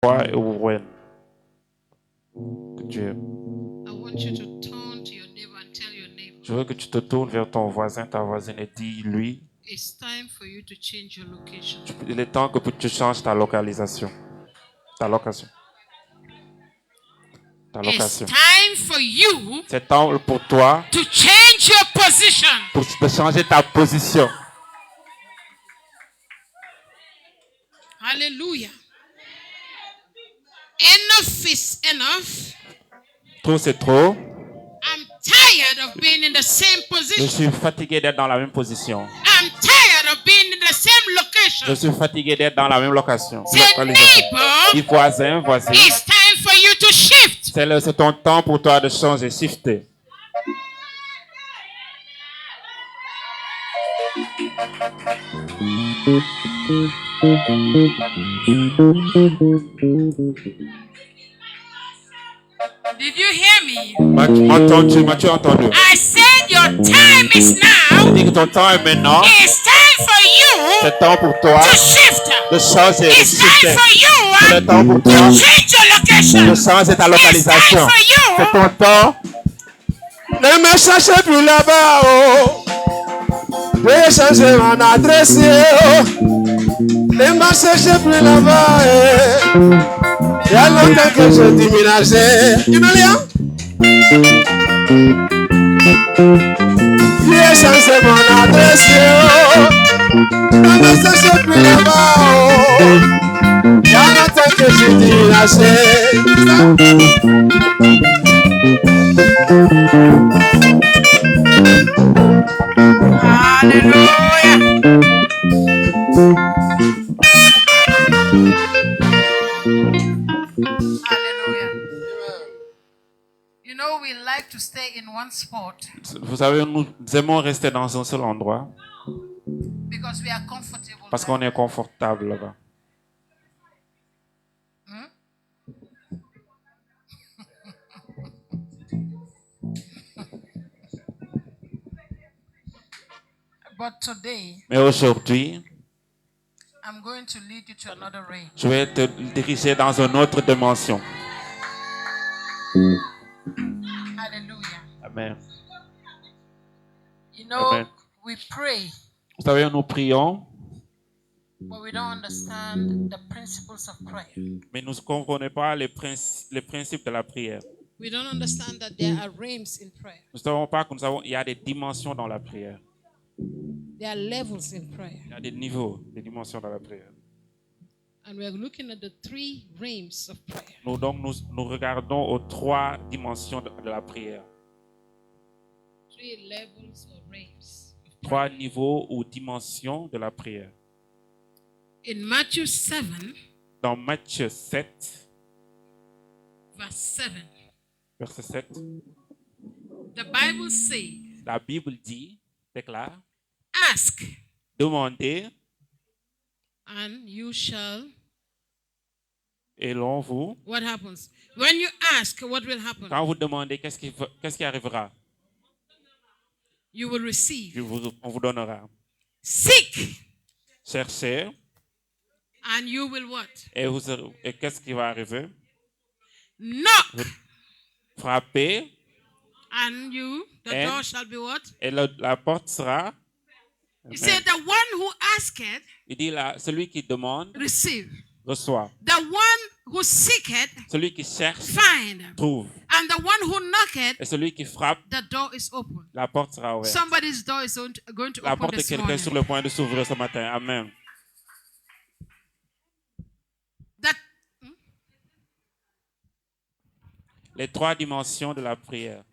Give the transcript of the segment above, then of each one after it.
Why or when? Que tu aimes. I want you to turn to your neighbor and tell your neighbor. Je veux que tu te tournes vers ton voisin, ta voisine et dis-lui, It's time for you to change your location. il est temps que tu changes ta localisation. Ta location. Ta It's location. time for you C'est temps pour toi to change your position. de changer ta position. Hallelujah. Enough is enough. Trop, c'est trop. I'm tired of being in the same Je position. suis fatigué d'être dans la même position. I'm tired of being in the same Je location. suis fatigué d'être dans la même location. Say, Localisation. neighbor, Dis voisin, voisine. it's time for you to shift. C'est ton temps pour toi de changer, shifter. Did you hear me? M'as-tu entendu? I said your time is Je now. dis que ton temps est maintenant. It's time for you C'est temps pour toi to shift. de changer, de It's time shifter. for C'est you le temps pour to toi change your location. de changer ta It's localisation. time for you. C'est ton temps. Ne me cherchez plus là-bas, oh. Je vais changer mon adresse, oh. Ne me cherchez plus là-bas, eh. Il y a longtemps que je déménageais. Tu me lis? Je vais changer mon adresse, oh. Ne me cherchez plus là-bas, oh. Il y a longtemps que je déménageais. Hallelujah. Hallelujah. You know, we like to stay in one spot Vous savez, nous aimons rester dans un seul endroit because we are comfortable. parce qu'on est confortable là-bas. But today, Mais aujourd'hui, I'm going to lead you to another range. je vais te diriger dans une autre dimension. Hallelujah. Amen. You know, Amen. we pray, Vous savez, nous prions, but we don't understand the principles of prayer. mais nous ne comprenons pas les principes de la prière. We don't understand that there are realms in prayer. Nous ne savons pas que il y a des dimensions dans la prière. There are levels in prayer. Il y a des niveaux, des dimensions dans la prière. And we are looking at the three realms of prayer. Nous regardons aux trois dimensions de la prière. Three levels or realms. Trois niveaux ou dimensions de la prière. In Matthew 7, Dans Matthieu 7, verse 7, verset 7, the Bible says, la Bible dit, déclare, ask demandez and you shall. et l'on vous. What happens? When you ask, what will happen? Quand vous demandez, qu'est-ce qui arrivera? You will receive. On vous donnera. Seek Cherchez and you will what? et qu'est-ce qui va arriver? Knock Frappez and the And- door shall be what? et la porte sera. He said, the one who asketh, Il dit là, celui qui demande receive. reçoit. The one who seeketh, Celui qui cherche find. trouve. And the one who knocketh, Et celui qui frappe, the door is open. la porte sera ouverte. Somebody's door is going to La open porte de this quelqu'un est sur morning. le point de s'ouvrir ce matin. Amen. That Les trois dimensions de la prière.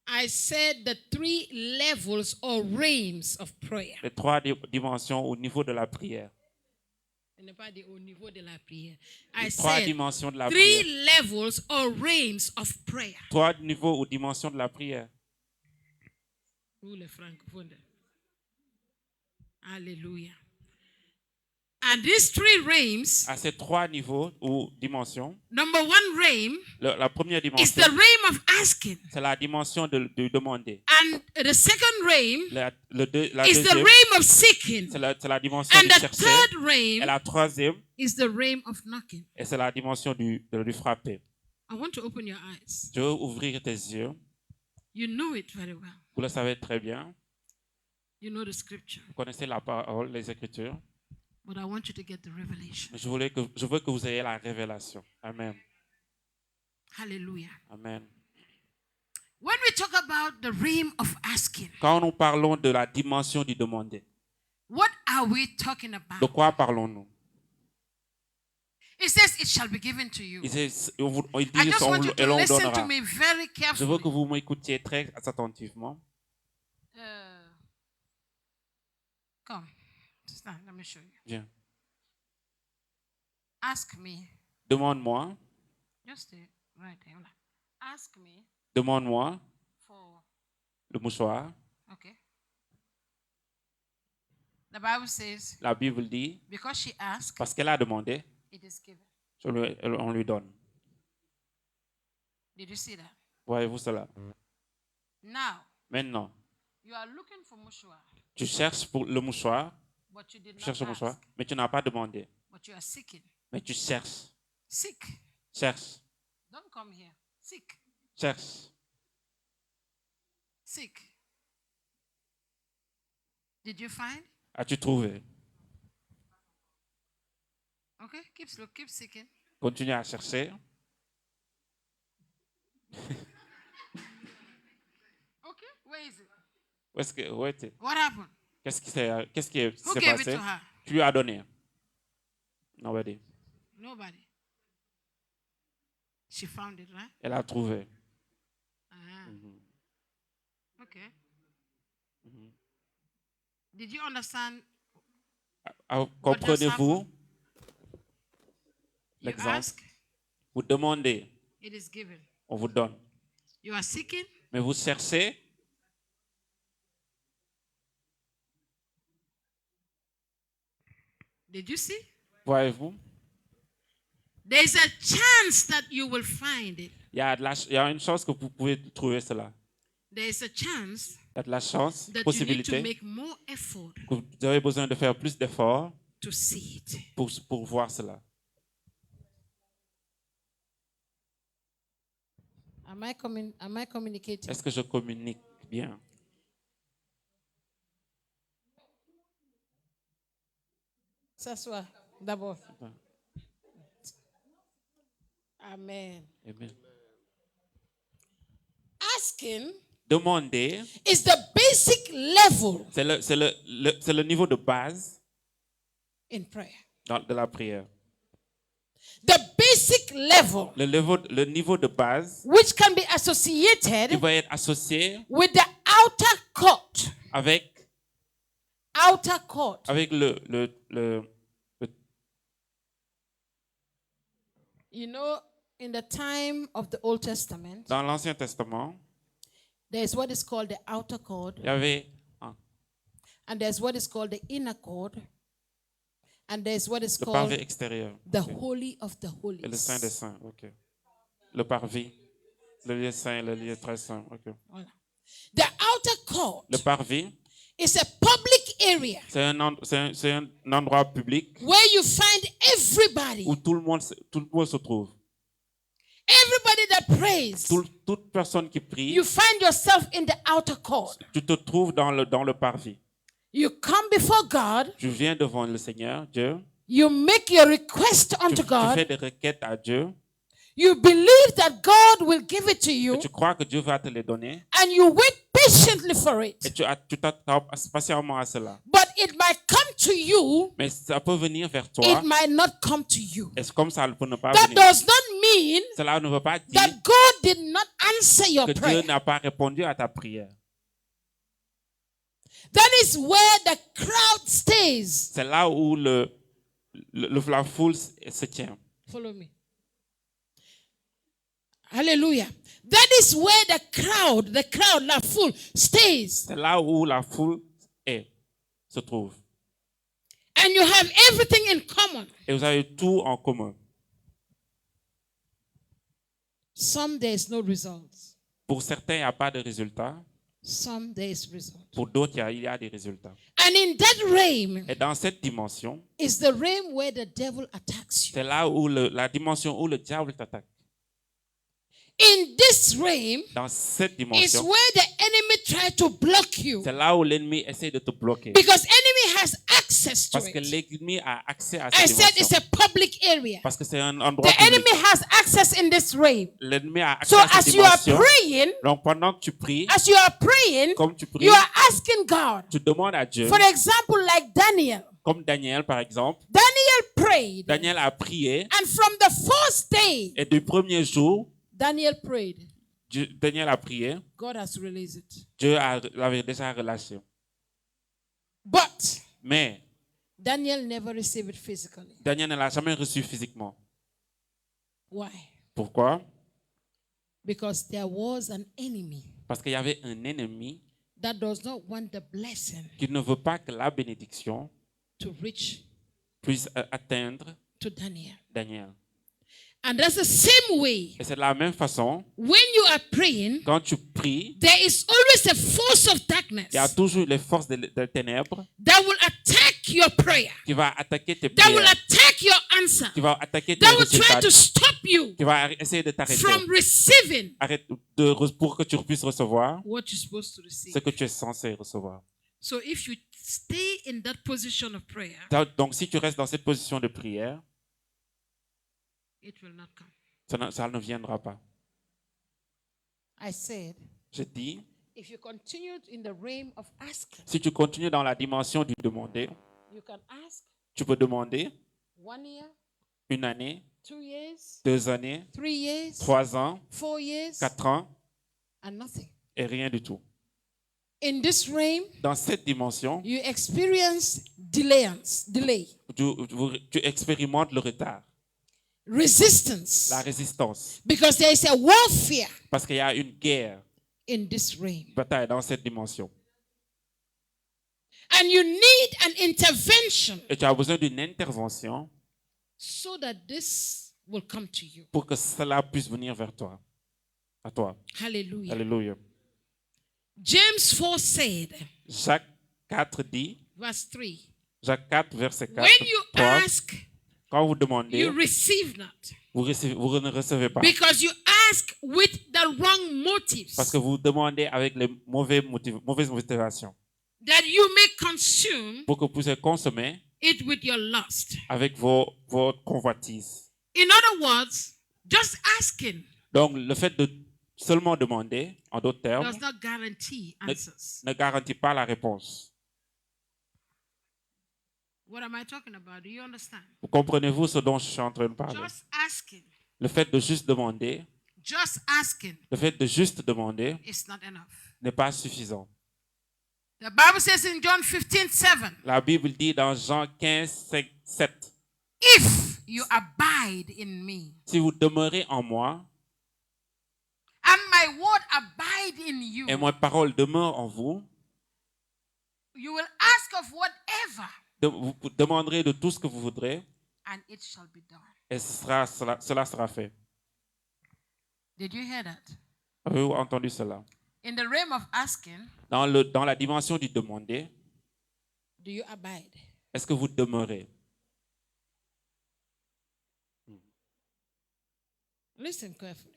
I said the three levels or realms of prayer. Les trois dimensions au niveau de la prière. Ce n'est pas au niveau de la prière. I Les trois said dimensions de la three prière. levels or realms of prayer. Trois niveaux ou dimensions de la prière. Vous les francophones. Alléluia. And these three realms, À ces trois niveaux ou dimensions, number one realm la première is dimension, the realm of asking. c'est la dimension de demander. And the second realm La is the deuxième, realm of seeking. c'est la dimension And du the chercher. third Et realm la troisième, is the realm of knocking. et c'est la dimension du frapper. I want to open your eyes. Je veux ouvrir tes yeux. You know it very well. Vous le savez très bien. You know the scripture. Vous connaissez la parole, les Écritures. But I want you to get the revelation. Mais je veux que vous ayez la révélation. Amen. Hallelujah. Amen. When we talk about the realm of asking, Quand nous parlons de la dimension du demander, what are we talking de about? quoi parlons-nous? It says it shall be given to you. Il dit, I just want you et to l'on listen to donnera. me very Je veux que carefully. vous m'écoutiez très attentivement. Come, stand. Let me show you. Viens. Ask me. Demande-moi, Just stay right there. Ask me demande-moi for. le mouchoir. Okay. The Bible says, La Bible dit, because she asked, parce qu'elle a demandé, it is given. on lui donne. Did you see that? Voyez-vous cela? Now, Maintenant, you are looking for mouchoir, tu cherches pour le mouchoir, but you did tu not cherches le mouchoir, ask. mais tu n'as pas demandé. But you are seeking. Mais tu cherches, Seek. cherches, Don't come here. Seek. cherches. Seek. Did you find? As-tu trouvé? Okay. Keep seeking. Continue à chercher. Okay. Where is it? Où est-il? What happened? Qu'est-ce qui s'est Who gave it passé? to her? Tu lui as donné. Nobody. Nobody. She found it, right? Elle a trouvé. Okay. Did you understand? Comprenez-vous You l'exemple? ask, Vous demandez, it is given. on vous donne. You are seeking, Mais vous cherchez, did you see? voyez-vous? There's a chance that you will find it. Il y a une chance que vous pouvez trouver cela. There's a chance Il y a de la chance, that you need to possibilité, make more effort que vous avez besoin de faire plus d'efforts to see it. pour voir cela. Am I communicating? Est-ce que je communique bien? S'asseoir d'abord. Amen. Amen. Asking Demander, is the basic level c'est le niveau de base in prayer. de la prière. The basic level, Le niveau de base, which can be il associated va être associé with the outer court. avec Outer court. You know, in the time of the Old Testament, Dans l'Ancien Testament, there's what is called the outer court, il y avait and there's what is called the inner court, and there's what is le called parvis extérieur the Holy of the et le Saint des Holies. Saints. Ok. Le parvis, le lieu saint, le lieu très saint. Ok. Voilà. The outer court Le parvis, is a public area c'est un endroit public where you find everybody, où tout le monde se trouve. everybody that prays. Toute personne qui prie, You find yourself in the outer court. tu te trouves dans le parvis. You come before God. Tu viens devant le Seigneur, Dieu. You make your request Tu unto fais God. des requêtes à Dieu. You believe that God will give it to Et you, tu crois que Dieu va te les donner. and you wait patiently for Et it. tu t'attends patiemment à cela. But it might come to you, Mais ça peut venir vers toi. it might not come to you. Et comme ça peut ne pas That venir. does not mean Cela ne veut pas dire that God did not answer your que Dieu prayer. n'a pas répondu à ta prière. That is where the crowd stays. C'est là où la foule se tient. Follow me. Hallelujah. That is where the crowd, la foule, stays. C'est là où la foule se trouve. And And you have everything in common. et vous avez tout en commun. Some there's no results. Pour certains, il n'y a pas de résultat. Some there's results. Pour d'autres, il y a des résultats. And in that realm Et dans cette dimension, is the realm where the devil attacks you. c'est là où la dimension où le diable t'attaque. In this realm Dans cette is dimension, where the enemy try to block you. c'est là où l'ennemi essaie de te bloquer. Because enemy has access to Parce que it. l'ennemi a accès à I cette said it's dimension. a public area. Parce que c'est un endroit The public. enemy has access in this realm. L'ennemi a accès So à cette as you are dimension. praying, Donc pendant que tu pries, comme tu pries, you are asking God. tu demandes à Dieu. For example, like Daniel. Comme Daniel, par exemple. Daniel prayed. Daniel a prié. And from the first day, et du premier jour, Daniel prayed. Daniel a prié. God has released it. Dieu l'avait déjà relâché. But Mais Daniel never received it physically. Daniel ne l'a jamais reçu physiquement. Why? Pourquoi? Because there was an enemy Parce qu'il y avait un ennemi that does not want the blessing qui ne veut pas que la bénédiction to reach puisse atteindre to Daniel. Daniel. And that's the same way. Et c'est de la même façon, When you are praying, quand tu pries, there is always a force of darkness il y a toujours les forces de ténèbres that will attack your prayer, qui va attaquer tes that will prières, attack your answer, qui va attaquer tes that will try résultats, to stop you qui va essayer de t'arrêter. from receiving Pour que tu puisses recevoir what you're supposed to receive. ce que tu es censé recevoir. So if you stay in that position of prayer, Donc si tu restes dans cette position de prière, it will not come. ça ne viendra pas. I said, Je dis, if you continue in the realm of asking, si tu continues dans la dimension du demander, you can ask tu peux demander 1 year, 1 année, 2 years, 2 années, 3 years, 3 ans, 4 years, 4 ans and nothing. et rien du tout. In this realm, Dans cette dimension, you experience delay, tu expérimentes le retard, resistance, la résistance, because there is a warfare parce qu'il y a une guerre, in this realm. une bataille dans cette dimension. And you need an intervention Et tu as besoin d'une intervention so that this will come to you. pour que cela puisse venir vers toi, à toi. Hallelujah. Alléluia. James 4 said, Jacques 4 dit, verse 3, Jacques 4, verset 4, when you 3, ask, quand vous demandez, you receive not, vous ne recevez pas. because you ask with the wrong motives, Parce que vous demandez avec les mauvaises motivations. that you may consume Pour que vous puissiez consommer it with your lust. avec vos convoitises. In other words, just asking Donc, le fait de seulement demander, en d'autres termes, does not guarantee answers. ne garantit pas la réponse. What am I talking about? Do you understand? Vous comprenez-vous ce dont je suis en train de parler? Just asking, Le fait de juste demander, just asking le fait de juste demander is not enough. n'est pas suffisant. The Bible says in John 15:7, La Bible dit dans Jean 15, 7, if you abide in me, si vous demeurez en moi and my word abide in you, et ma parole demeure en vous, you will ask of whatever, vous demanderez de tout ce que vous voudrez and it shall be done. et cela sera fait. Did you hear that? Avez-vous entendu cela? In the realm of asking, Dans la dimension du demander, do you abide? est-ce que vous demeurez? Listen carefully.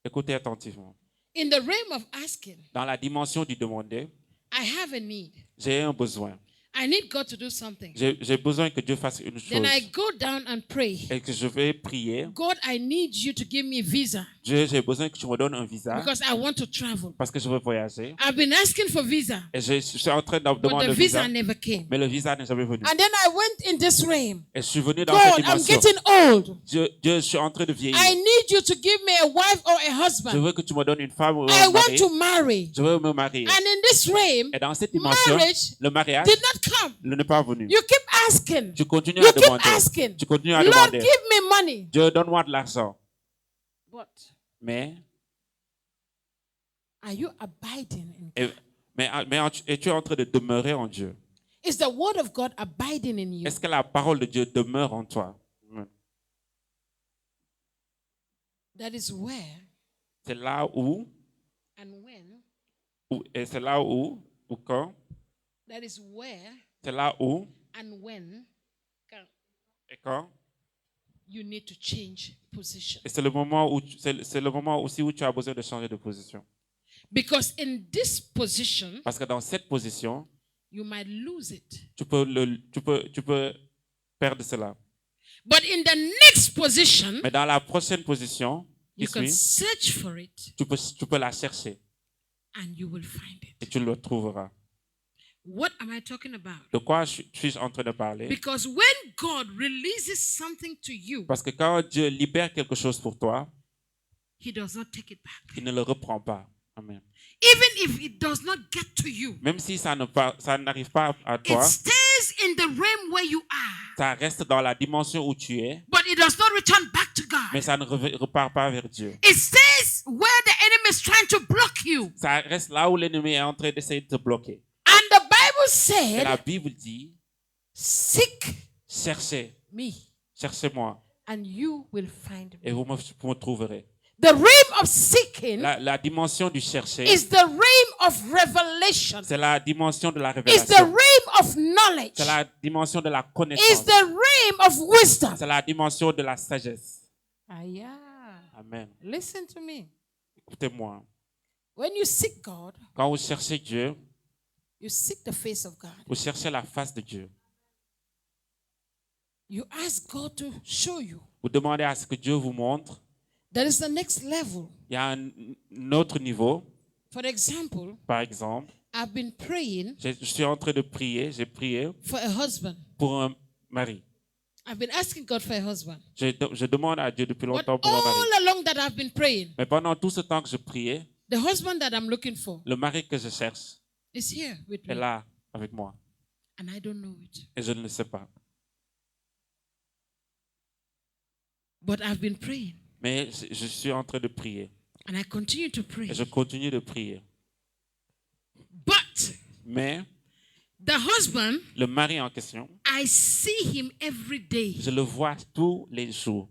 Écoutez attentivement. In the realm of asking, Dans la dimension du demander, I have a need. j'ai un besoin. I need God to do something. J'ai besoin que Dieu fasse une chose Then I go down and pray. et que je vais prier. God, I need you to give me visa Dieu, j'ai besoin que tu me donnes un visa because I want to travel. parce que je veux voyager. I've been asking for visa, Et je suis en train de but demander the le visa visa, never came. mais le visa n'est jamais venu. And then I went in this realm. Et je suis venu dans cette God, I'm dimension. getting old. Dieu, je suis en train de vieillir. I need you to give me a wife or a Je husband. veux que tu me donnes une femme ou I un want mari. to marry. Je veux me marier. And in this realm, Et dans cette dimension, marriage le mariage did not come. n'est pas venu. You keep asking. Tu continues You à keep demander. asking. Tu continues à Lord, demander. give me money. Dieu, donne-moi de l'argent. But Mais, are you abiding in God? et tu es en train de demeurer en Dieu. Is the word of God abiding in you? Est-ce que la parole de Dieu demeure en toi? Amen. That is where C'est là où, and when, et c'est là où, ou quand, that is where c'est là où, and when et quand, you need to change position. et c'est le moment où, c'est le moment aussi où tu as besoin de changer de position. Because in this position, Parce que dans cette position, you might lose it. tu peux perdre cela. But in the next position, Mais dans la prochaine position, qui you can suit, search for it tu peux la chercher and you will find et it. tu le trouveras. What am I talking about? De quoi suis-je en train de parler? Because when God releases something to you, Parce que quand Dieu libère quelque chose pour toi, He does not take it back. il ne le reprend pas. Amen. Even if it does not get to you, Même si ça n'arrive pas à it toi, stays in the realm where you are, ça reste dans la dimension où tu es, but it does not return back to mais God. ça ne repart pas vers Dieu. It stays where the enemy is trying to block you. Ça reste là où l'ennemi est en train d'essayer de te bloquer. And the Bible Et la said, Bible dit, seek cherchez, me cherchez-moi, and you will find et me. vous me trouverez. The realm of seeking La dimension du chercher, is the realm of revelation. c'est la dimension de la Is the révélation. realm of knowledge. C'est la dimension de la Is connaissance. the realm of wisdom. C'est la dimension de la sagesse. Yeah. Amen. Listen to me. Écoutez-moi. When you seek God, Quand vous cherchez Dieu, you seek the face of God. vous cherchez la face de Dieu. You ask God to show you. Vous demandez à ce que Dieu vous montre. That is the next level. Il y a un autre niveau. For example, Par exemple, I've been praying je suis en train de prier. J'ai prié for a husband. pour un mari. I've been asking God for a husband. Je demande à Dieu depuis But longtemps pour un mari. all along that I've been praying, Mais pendant tout ce temps que je priais, the husband that I'm looking for le mari que je cherche is here with est me. là avec moi. And I don't know it. Et je ne le sais pas. But I've been praying. Mais je suis en train de prier. And I continue to pray. Et je continue de prier. But Mais the husband, le mari en question, I see him every day. je le vois tous les jours.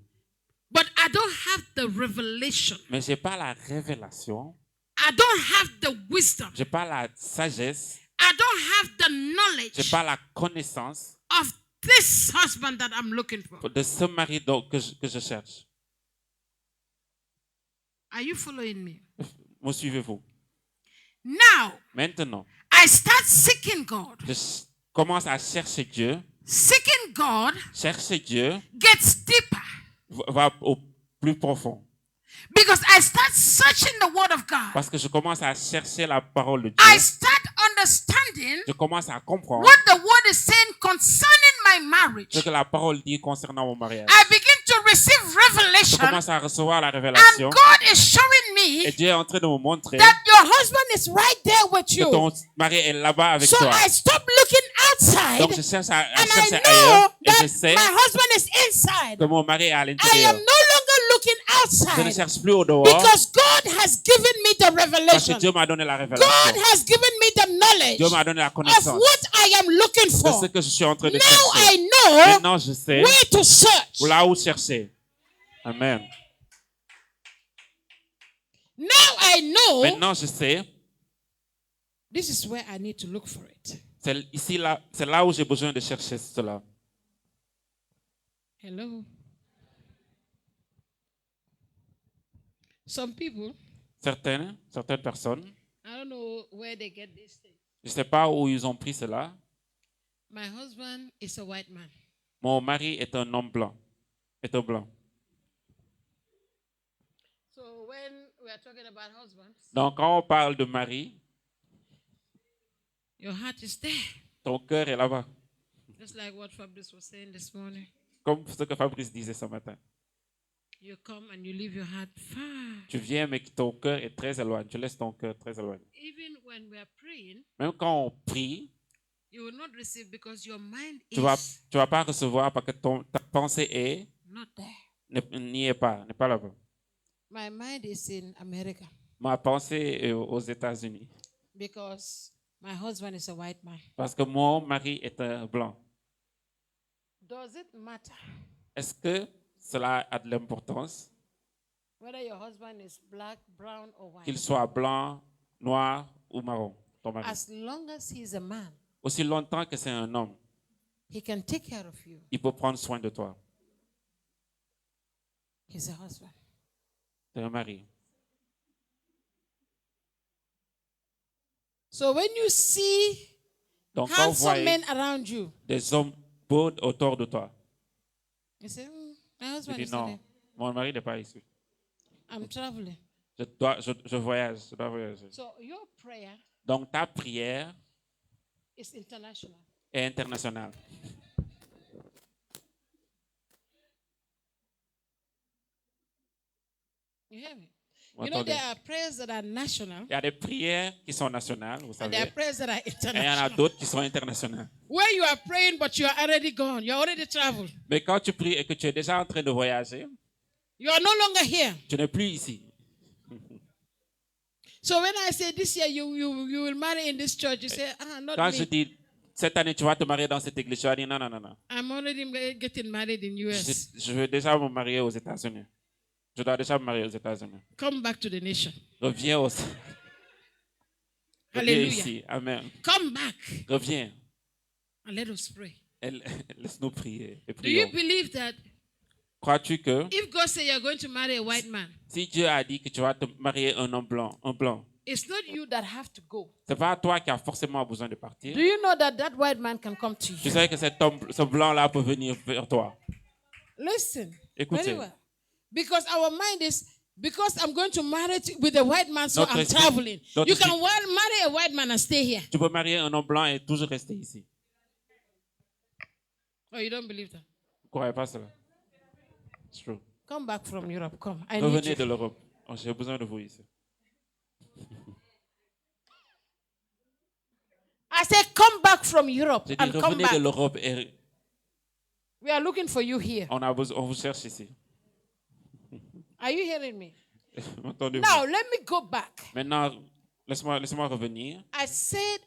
But I don't have the revelation. Mais je n'ai pas la révélation. I don't have the wisdom. Je n'ai pas la sagesse. I don't have the Je n'ai knowledge pas la connaissance of this husband that I'm looking for. de ce mari que je cherche. Are you following me? Me suivez-vous? Now, Maintenant, I start seeking God. je commence à chercher Dieu. Seeking God Chercher Dieu gets deeper va au plus profond. because I start searching the Word of God. Parce que je commence à chercher la parole de I Dieu. start understanding Je commence à comprendre what the Word is saying concerning my marriage. ce que la parole dit concernant mon mariage. I begin to receive Je revelation, commence à recevoir la and révélation. God is showing Et me Dieu est en train de me montrer that your husband is right there with que you. ton mari est là-bas avec So toi. I stop looking outside, Donc je cherche à and I chercher know ailleurs. Et je that sais my husband is inside. que mon mari est à I am l'intérieur. no longer looking Je ne outside cherche plus au dehors because God has given me the parce que revelation. Dieu m'a donné la God révélation. has given me the knowledge Dieu m'a donné la of connaissance what I am looking de ce for. que je suis en train de Now chercher. I know Maintenant je sais where to search. là où chercher. Amen. Now I know Maintenant je sais, this is where I need to look for it. c'est là où j'ai besoin de chercher cela. Hello. Some people, Certaines personnes, I don't know where they get this thing. je ne sais pas où ils ont pris cela. My husband is a white man. Mon mari est un homme blanc. Est un blanc. So when we are talking about husbands, Donc quand on parle de mari, your heart is there. ton cœur est là-bas. Just like what Fabrice was saying this morning. Comme ce que Fabrice disait ce matin. You come and you leave your heart far. Tu viens mais ton cœur est très éloigné. Tu laisses ton cœur très éloigné. Even when we are praying, Même quand on prie, you will not receive because your mind tu is vas pas recevoir parce que ta pensée est not there. n'y est pas là-bas. My mind is in America Ma pensée est aux États-Unis because My husband is a white man. Parce que mon mari est un blanc. Does it matter Est-ce que cela a de l'importance whether your husband is black, brown, or white? qu'il soit blanc, noir ou marron, ton mari? As long as he's a man, Aussi longtemps que c'est un homme, he can take care of you. il peut prendre soin de toi. He's a husband. C'est un mari. So when you see Donc quand vous handsome voyez men around you, des hommes beaux autour de toi, you say, my tu husband dis is not non, there. mon mari n'est pas ici. I'm traveling. Je voyage, je dois voyager. So your prayer Donc ta prière is international. est internationale. You hear me? Vous You know, entendez? there are prayers that are national Il y a des prières qui sont nationales, vous and there are savez, prayers that are et il y en a international. d'autres qui sont internationales. Where you are praying, but you are already gone. You are already traveled. Mais quand tu pries et que tu es déjà en train de voyager, You are no longer here. tu n'es plus ici. So when I say this year you will marry in this church, you say, not Quand je me. dis cette année tu vas te marier dans cette église, tu vas dire non, non, non, non. I'm already getting married in US. Je veux déjà me marier aux États-Unis. Je dois déjà me marier aux États-Unis. Come back to the nation. Reviens aussi. Reviens Hallelujah. ici. Amen. Come back Reviens. and let us pray. Et laisse-nous prier. Et Do you prions. believe that Crois-tu que if God say you're going to marry a white man, si Dieu a dit que tu vas te marier un homme blanc, it's not you that have to go? c'est pas toi qui as forcément besoin de partir. Do you know that that white man can come to Tu you? sais que ce blanc-là peut venir vers toi. Listen. Écoutez. Very well. Because our mind is, because I'm going to marry with a white man, so Notre I'm esprit- traveling. notre You can esprit- marry a white man and stay here. Tu peux marier un homme blanc et toujours rester ici. Oh, you don't believe that? Vous ne croyez pas cela? It's true. Come back from Europe. Come. I need Revenez de you. l'Europe. Oh, j'ai besoin de vous ici. I said, come back from Europe J'ai dit, and come revenez de back. l'Europe et We are looking for you here. on vous cherche ici. Are you hearing me? Entendez-vous? Now, let me go back. Maintenant, laisse-moi revenir. I said,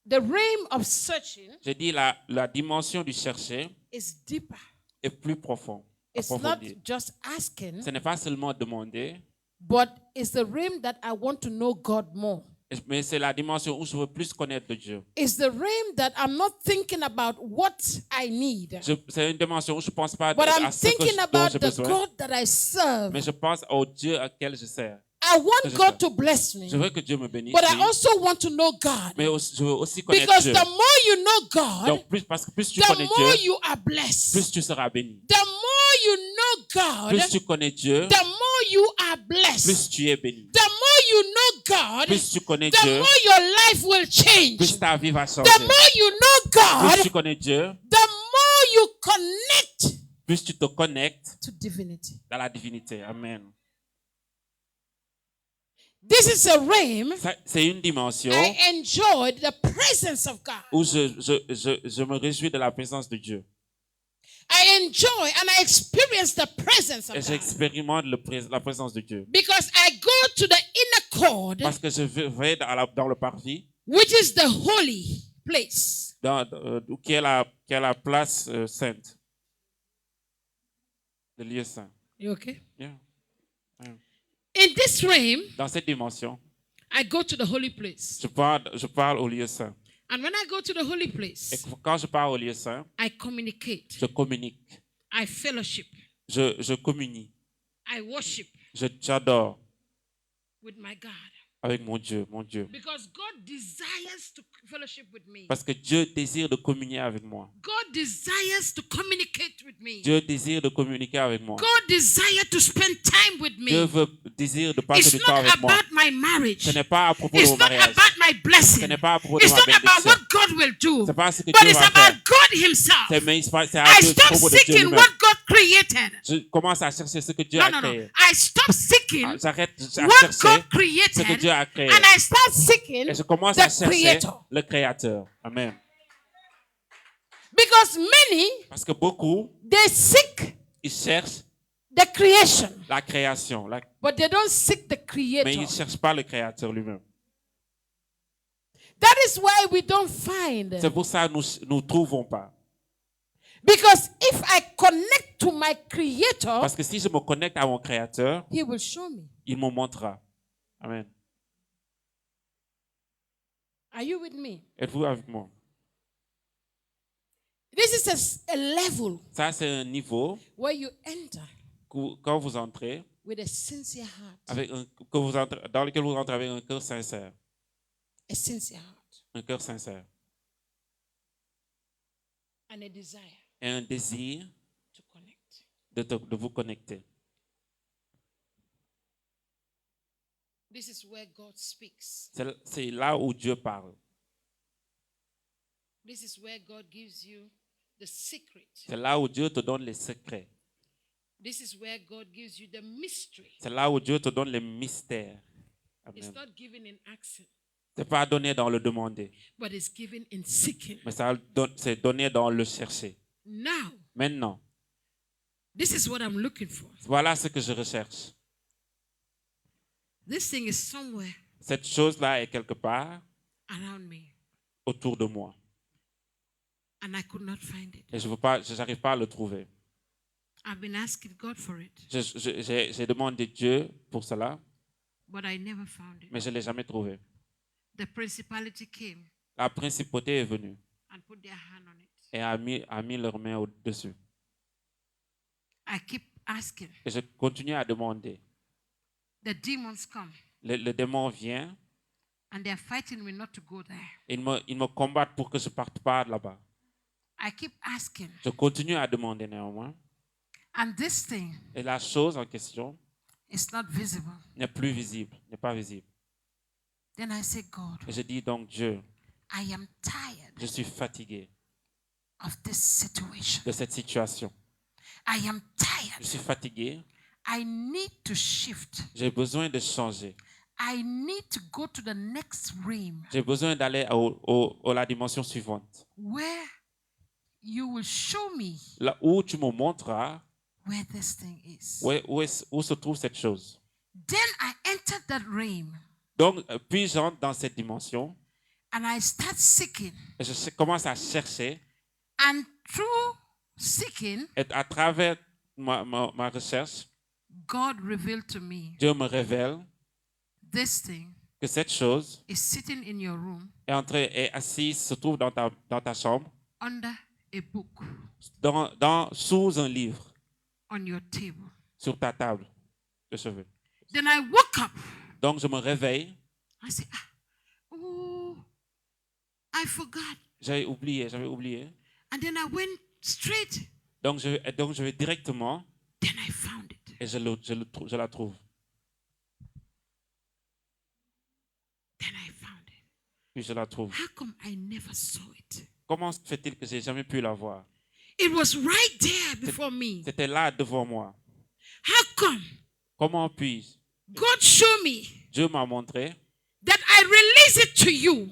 the realm of searching J'ai dit la dimension du chercher is deeper. est plus profonde. It's not approfondie. just asking, Ce n'est pas seulement demander, but it's the realm that I want to know God more. mais c'est la dimension où je veux plus connaître de Dieu. It's the realm that I'm not thinking about what I need, C'est une dimension où je ne pense pas but I'm à ce que thinking dont about j'ai the besoin, God that I serve. mais je pense au Dieu auquel je sers. I want je God sais. to bless me, Je veux que Dieu me bénisse, but I oui, also want to know God. mais je veux aussi connaître Because Dieu. the more you know God, Donc, parce que plus tu the connais more Dieu, you are blessed. plus tu seras béni. The more you know God, Plus tu connais Dieu, the more you are blessed. plus tu es béni. The more you know God, Plus tu connais the Dieu, more your life will change. plus ta vie va changer. The more you know Plus God, tu connais Dieu, the more you connect plus tu te connectes to divinity. dans la divinité. Amen. This is a realm C'est une dimension I enjoyed the presence of God. où je me réjouis de la présence de Dieu. I enjoy and I experience the presence Et of God. j'expérimente la présence de Dieu. Because I go to the inner court, Parce que je vais dans le parvis, which is the holy place. qui est la place sainte. Le lieu saint. You okay? Yeah. In this realm, Dans cette dimension, I go to the holy place. je parle au lieu saint. And when I go to the holy Et place, quand je parle au lieu saint, I communicate. je communique, I fellowship. je communie, I worship j'adore with my God. avec mon Dieu, Because God desires to fellowship with me. Parce que Dieu désire de communier avec moi. God desires to communicate with me. Dieu désire de communiquer avec moi. God desires to spend time with me. Dieu désire de passer It's du temps not avec moi. about my marriage. Ce n'est pas à propos de It's mon not mariage. about my blessing. Ce n'est pas à propos de It's ma not about bénédiction. what God will do. C'est pas ce que But Dieu it's va about faire. God Himself. C'est à I Dieu, stop propos de Dieu seeking lui-même. what God created. Je commence à chercher ce que Dieu No, a no, no. créé. I stop seeking J'arrête à what chercher God ce que created Dieu a créé. and I start seeking Et je commence à the chercher Creator. le Créateur. Amen. Because many, Parce que beaucoup, they seek ils cherchent the creation, la création, but they don't seek the mais ils Creator. ne cherchent pas le Créateur lui-même. That is why we don't find. C'est pour ça que nous ne trouvons pas. Because if I connect to my Creator, Parce que si je me connecte à mon Créateur, He will show me. il me montrera. Amen. Are you with me? Êtes-vous avec moi? This is a level Ça, c'est un niveau where you enter quand vous entrez, with a sincere heart. dans lequel vous entrez avec un cœur sincère. A sincere heart. Un cœur sincère. And a desire Et un désir to connect. de vous connecter. This is where God speaks. C'est là où Dieu parle. This is where God gives you the secret. C'est là où Dieu te donne les secrets. This is where God gives you the mystery. C'est là où Dieu te donne les mystères. It's Amen. not given in accent, C'est pas donné dans le demander, but it's given in seeking. mais c'est donné dans le chercher. Now, Maintenant, this is what I'm looking for. voilà ce que je recherche. This thing is somewhere Cette chose-là est quelque part around me, autour de moi. and I could not find it. Et je n'arrive pas à le trouver. I've been asking God for it, J'ai demandé Dieu pour cela, but I never found it. mais je ne l'ai jamais trouvé. The principality came La principauté est venue and put their hand on it. et a mis leur main au-dessus. I keep asking. Et je continue à demander. The demons come Le démon vient, and they're fighting me not to go there. ils me combattent pour que je ne parte pas là-bas. I keep asking. Je continue à demander néanmoins. And this thing Et la chose en question is not visible. n'est plus visible, n'est pas visible. Then I say, God, Et je dis donc, Dieu, I am tired je suis fatigué of this situation. de cette situation. I am Je tired. suis fatigué. I need to shift. J'ai besoin de changer. I need to go to the next realm J'ai besoin d'aller à la dimension suivante. where you will show me Là où tu me montreras where this thing is. où se trouve cette chose. Then I entered that realm Donc, puis j'entre dans cette dimension and I start seeking. et je commence à chercher. And through seeking, Et à travers ma recherche, God revealed to me Dieu me révèle this thing que cette chose is sitting in your room est assise, se trouve dans ta chambre, under a book sous un livre, on your table. sur ta table de chevet. Then I woke up. Donc, je me réveille. I said, oh, I forgot. J'avais oublié. And then I went straight. Donc, je vais directement Then I found it. et je la trouve. Then I found it. Puis je la trouve. How come I never saw it? Comment se fait-il que j'ai jamais pu la voir? It was right there before me. C'était là devant moi. How come Comment puis-je? God showed me Dieu m'a montré that I release it to you?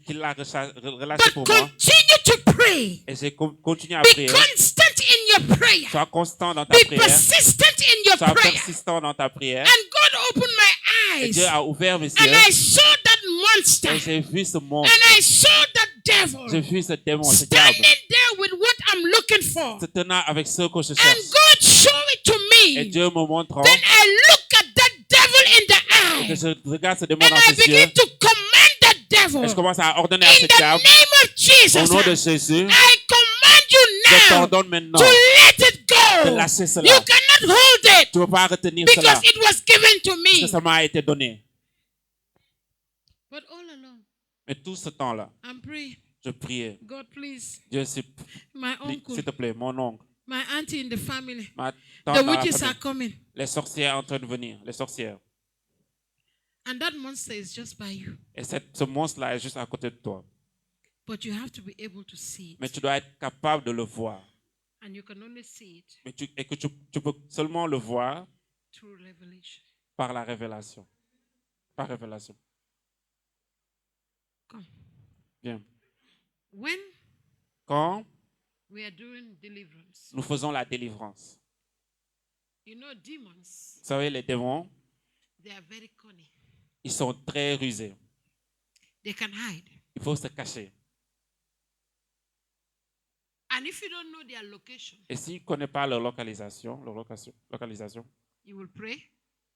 qu'il l'a relâché But pour moi. continue to pray. Et j'ai continué à Be prier. constant in your prayer. Sois constant dans ta Be prière. persistent in your Sois prayer. persistant dans ta prière. And God opened my Et eyes. Dieu a ouvert mes And yeux. I saw that monster. Et j'ai vu ce And monstre. I saw that devil J'ai vu ce démon, ce diable. standing there with what I'm looking for. Se tenant avec ce que je And cherche. God showed it to Et me. Dieu me montrant. Then I look at that devil in the Et que eye. je regarde ce démon And dans I ses yeux. begin to command that devil. Et je commence à ordonner à In ce the diable. name of Jesus. Au nom de Jésus. I command you Je now t'ordonne maintenant to let it de go. lâcher You cela. cannot hold it Tu ne peux pas retenir cela. because it was given to Parce que me. ça m'a été donné. But all along, Mais tout ce temps-là, I'm praying. je priais. God, please. Dieu, My uncle, s'il te plaît, mon oncle, my auntie in the family, ma the tante dans la witches famille, are coming. les sorcières en train de venir, les sorcières. And that monster is just by you. Et ce monstre-là est juste à côté de toi. But you have to be able to see Mais it. tu dois être capable de le voir. And you can only see it Et que tu peux seulement le voir through revelation. par la révélation. Par révélation. Come. Bien. When Quand we are doing deliverance, nous faisons la délivrance, you know, demons, vous savez, les démons, they are very cunning. ils sont très rusés. they can hide. Il faut se cacher. And if you don't know their location, Et si tu ne connais pas leur localisation, you will pray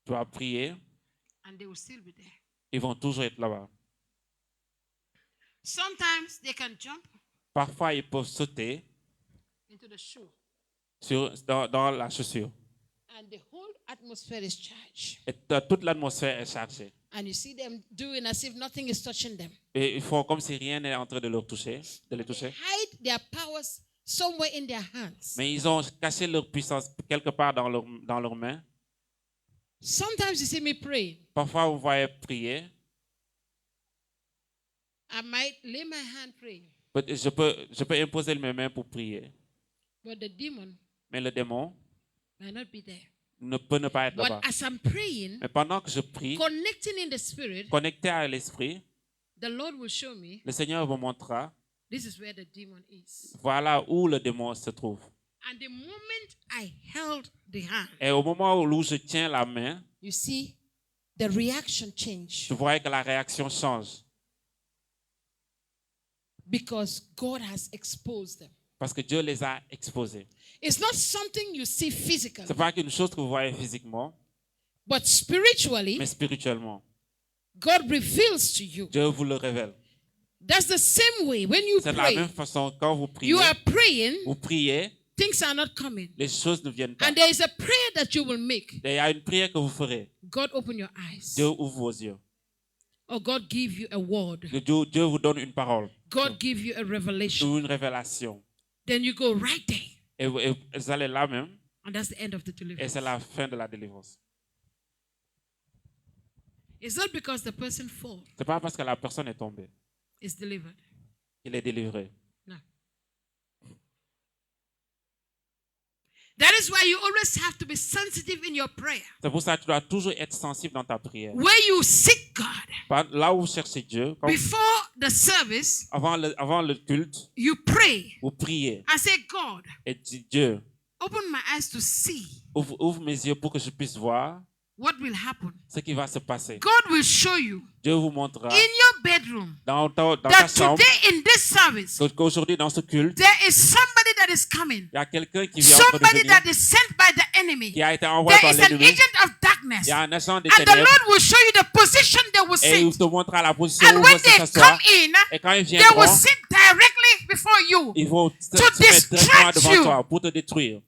tu vas prier, and they will still be there. ils vont toujours être là-bas. Sometimes they can jump Parfois, ils peuvent sauter into the shoe dans la chaussure. and the whole atmosphere is charged. Et toute l'atmosphère est chargée. And you see them doing as if nothing is touching them. Et ils font comme si rien n'est en train de les toucher. Hide their powers somewhere in their hands. Mais ils ont caché leur puissance quelque part dans leurs mains. Sometimes you see me praying. Parfois, vous voyez prier. I might lay my hand praying. Je peux imposer mes mains pour prier. But the demon Mais le démon might not be there. ne peut ne pas être But là-bas. as I'm praying, Mais pendant que je prie, connecting in the spirit, connecté à l'esprit, the Lord will show me le Seigneur vous montrera, this is where the demon is. voilà où le démon se trouve. And the moment I held the hand, Et au moment où je tiens la main, you see, the reaction changed. je vois que la réaction change. Because God has exposed them. Parce que Dieu les a exposés. It's not something you see Ce physically, n'est pas qu'une chose que vous voyez physiquement, but spiritually, mais spirituellement. God reveals to you. Dieu vous le révèle. That's the same way when you C'est de la pray, même façon, quand vous priez, you are praying, vous priez, things are not coming. les choses ne viennent pas. And there is a prayer that you will make. Il y a une prière que vous ferez. God, open your eyes. Dieu ouvre vos yeux. Or God give you a word. Dieu vous donne une parole, God give you a revelation. ou une révélation. Then you go right there. Et vous allez là même, And that's the end of the et deliverance. c'est la fin de la délivrance. It's not because the person falls, Ce n'est pas parce que la personne est tombée is delivered. qu'il est délivré. No. That is why you always have to be sensitive in your prayer. C'est pour ça que tu dois toujours être sensible dans ta prière. Where you seek God, Là où vous cherchez Dieu, before the service, avant le culte, you pray vous priez and say, God, et dites, Dieu, open my eyes to see ouvre mes yeux pour que je puisse voir what will happen. ce qui va se passer. God will show you Dieu vous montrera in your bedroom dans ta that chambre today in this service, qu'aujourd'hui dans ce culte, there is somebody that is coming. il y a quelqu'un qui vient en train de Somebody venir, that is sent by the enemy. qui a été envoyé There par is an l'ennemi. agent of darkness. Il y a un agent des And the ténèbres Lord will show you the position they will et il sit. te montrera la position And où when ils vont they s'asseoir. come in, Et quand ils they will viendront, sit directly before you. ils vont se to mettre directement distract devant you. toi pour te détruire.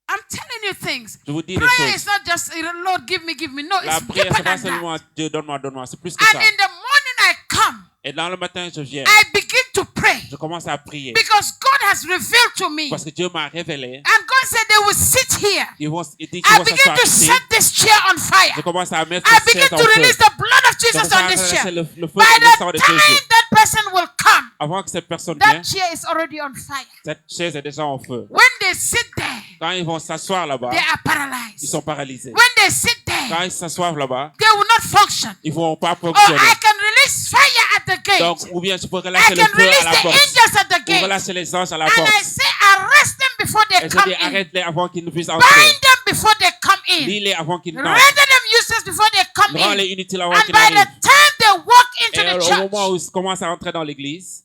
I'm telling you things. Je vous dis des Prayer choses. is not just, Lord, give me. No, La it's prière, deeper c'est pas than that. seulement Dieu, donne-moi, c'est plus que And ça. in the morning I come, Et dans le matin, je viens, I begin to pray. je commence à prier. Because God has revealed to me. Parce que Dieu m'a révélé. And God said they will sit here. Il dit qu'ils I vont begin s'asseoir to ici. set this chair on Je fire. commence à mettre I cette begin chaise en to feu. release the blood of Je Jesus commence on à this chair. laisser le feu By et le sang the de time Jésus. that person will come, Avant que cette personne vienne, that chair is already on fire. cette chaise est déjà en feu. When they sit there, Quand ils vont s'asseoir là-bas, they are ils paralyzed. sont paralysés. When they sit there, Quand ils s'assoient là-bas, they will not function. ils ne vont pas Or fonctionner. I can release fire at the gate. Donc, ou bien je peux I relâcher le can feu release à la the porte. angels at the Ou gate. relâcher les anges à la And I porte. say, arrest them before they Et je come dis, in. arrête-les avant qu'ils ne puissent entrer. Bind them before they come in. Lis-les avant qu'ils Render n'entrent. them useless before they come Rends-les in. inutiles avant And qu'ils by the n'arrivent. time they walk into Et the au moment church, où ils commencent à entrer dans l'église,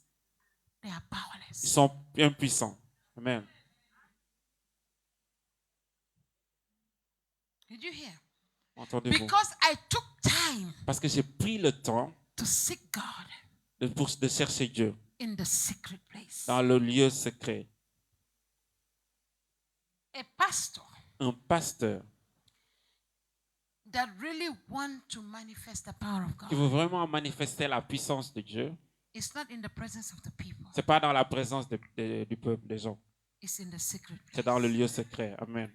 they are ils powerless. sont impuissants. Amen. Did you hear? Entendez-vous? Because I took time Parce que j'ai pris le temps to seek God de chercher Dieu in the secret place. dans le lieu secret. A pastor Un pasteur that really want to manifest the power of qui God veut vraiment manifester la puissance de Dieu, is not in the presence of the people. ce n'est pas dans la présence du peuple, des gens. It's in the secret C'est place. dans le lieu secret. Amen.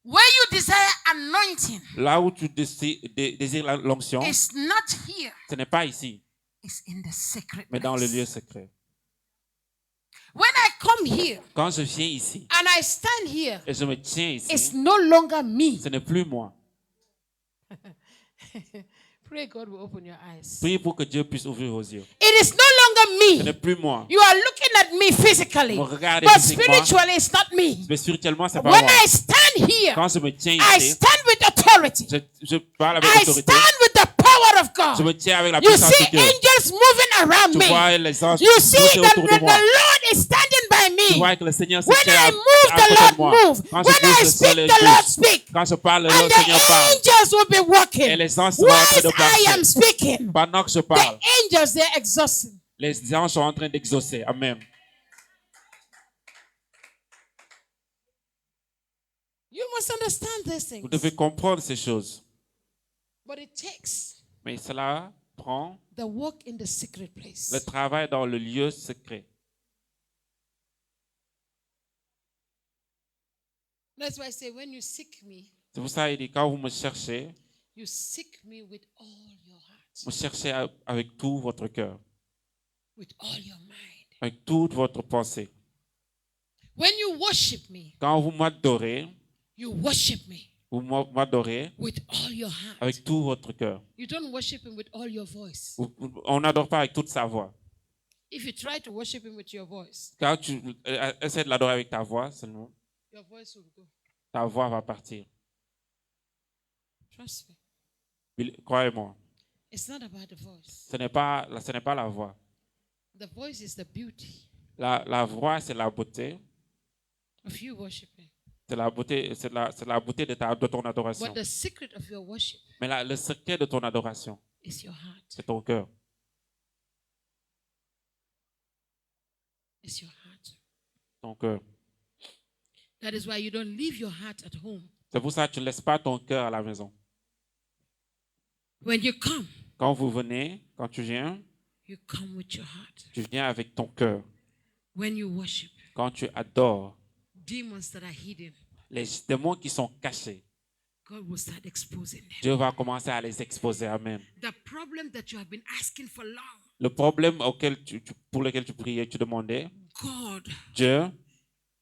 Where you desire anointing Là où tu désires l'onction, is not here. ce n'est pas ici, It's in the secret mais dans le lieu place. secret. When I come here Quand je viens ici and I stand here, et je me tiens it's ici, no longer me. ce n'est plus moi. Pray God will open your eyes. Prie pour que Dieu puisse ouvrir vos yeux. It is no longer Ce n'est me. plus moi. You are looking at me physically, Vous regardez but physiquement, spiritually it's not me. mais spirituellement, ce n'est pas When moi. I stand here, Quand je me tiens I ici, stand with authority. je parle avec I autorité. stand with the power of God. Je me tiens avec la You puissance see de Dieu. angels moving around Tu me. vois les anges You see bouger that autour the de moi. Lord is standing by Tu me. vois que le Seigneur se When tient I à move, côté the de Lord moi. move. Quand When je bouge, I le speak, Seigneur the Lord bouge. speak. Quand je parle, And le the Seigneur parle. angels will be working. Et les anges seront en train Whilst de I am marcher. speaking, Pendant que je the parle, angels, they're exhausting. les anges sont en train d'exaucer. Amen. You must understand these Vous things. devez comprendre ces choses. But it takes Mais cela prend the work in the secret place. le travail dans le lieu secret. That's why I say, when you seek me, C'est pour ça qu'il dit, quand vous me cherchez, you seek me with all your heart, vous cherchez avec tout votre cœur, with all your mind. avec toute votre pensée. When you worship me, Quand vous m'adorez, you worship me vous m'adorez with all your heart. avec tout votre cœur. You don't worship him with all your voice. On n'adore pas avec toute sa voix. If you try to worship him with your voice, Quand tu essaies de l'adorer avec ta voix seulement, your voice will go. ta voix va partir. Trust me. Croyez-moi, It's not about the voice. ce n'est pas la voix. The voice is the beauty La voix, c'est la beauté. of you worshiping. C'est la beauté de ton adoration. But the secret of your worship Mais le secret de ton adoration, is your heart. c'est ton cœur. It's your heart. Ton cœur. That is why you don't leave your heart at home. C'est pour ça que tu ne laisses pas ton cœur à la maison. When you come, Quand vous venez, quand tu viens, you come with your heart. tu viens avec ton cœur. When you worship, Quand tu adores, demons that are hidden, les démons qui sont cachés, God will start exposing them. Dieu va commencer à les exposer. Amen. The problem that you have been asking for long, Le problème pour lequel tu priais, tu demandais, God Dieu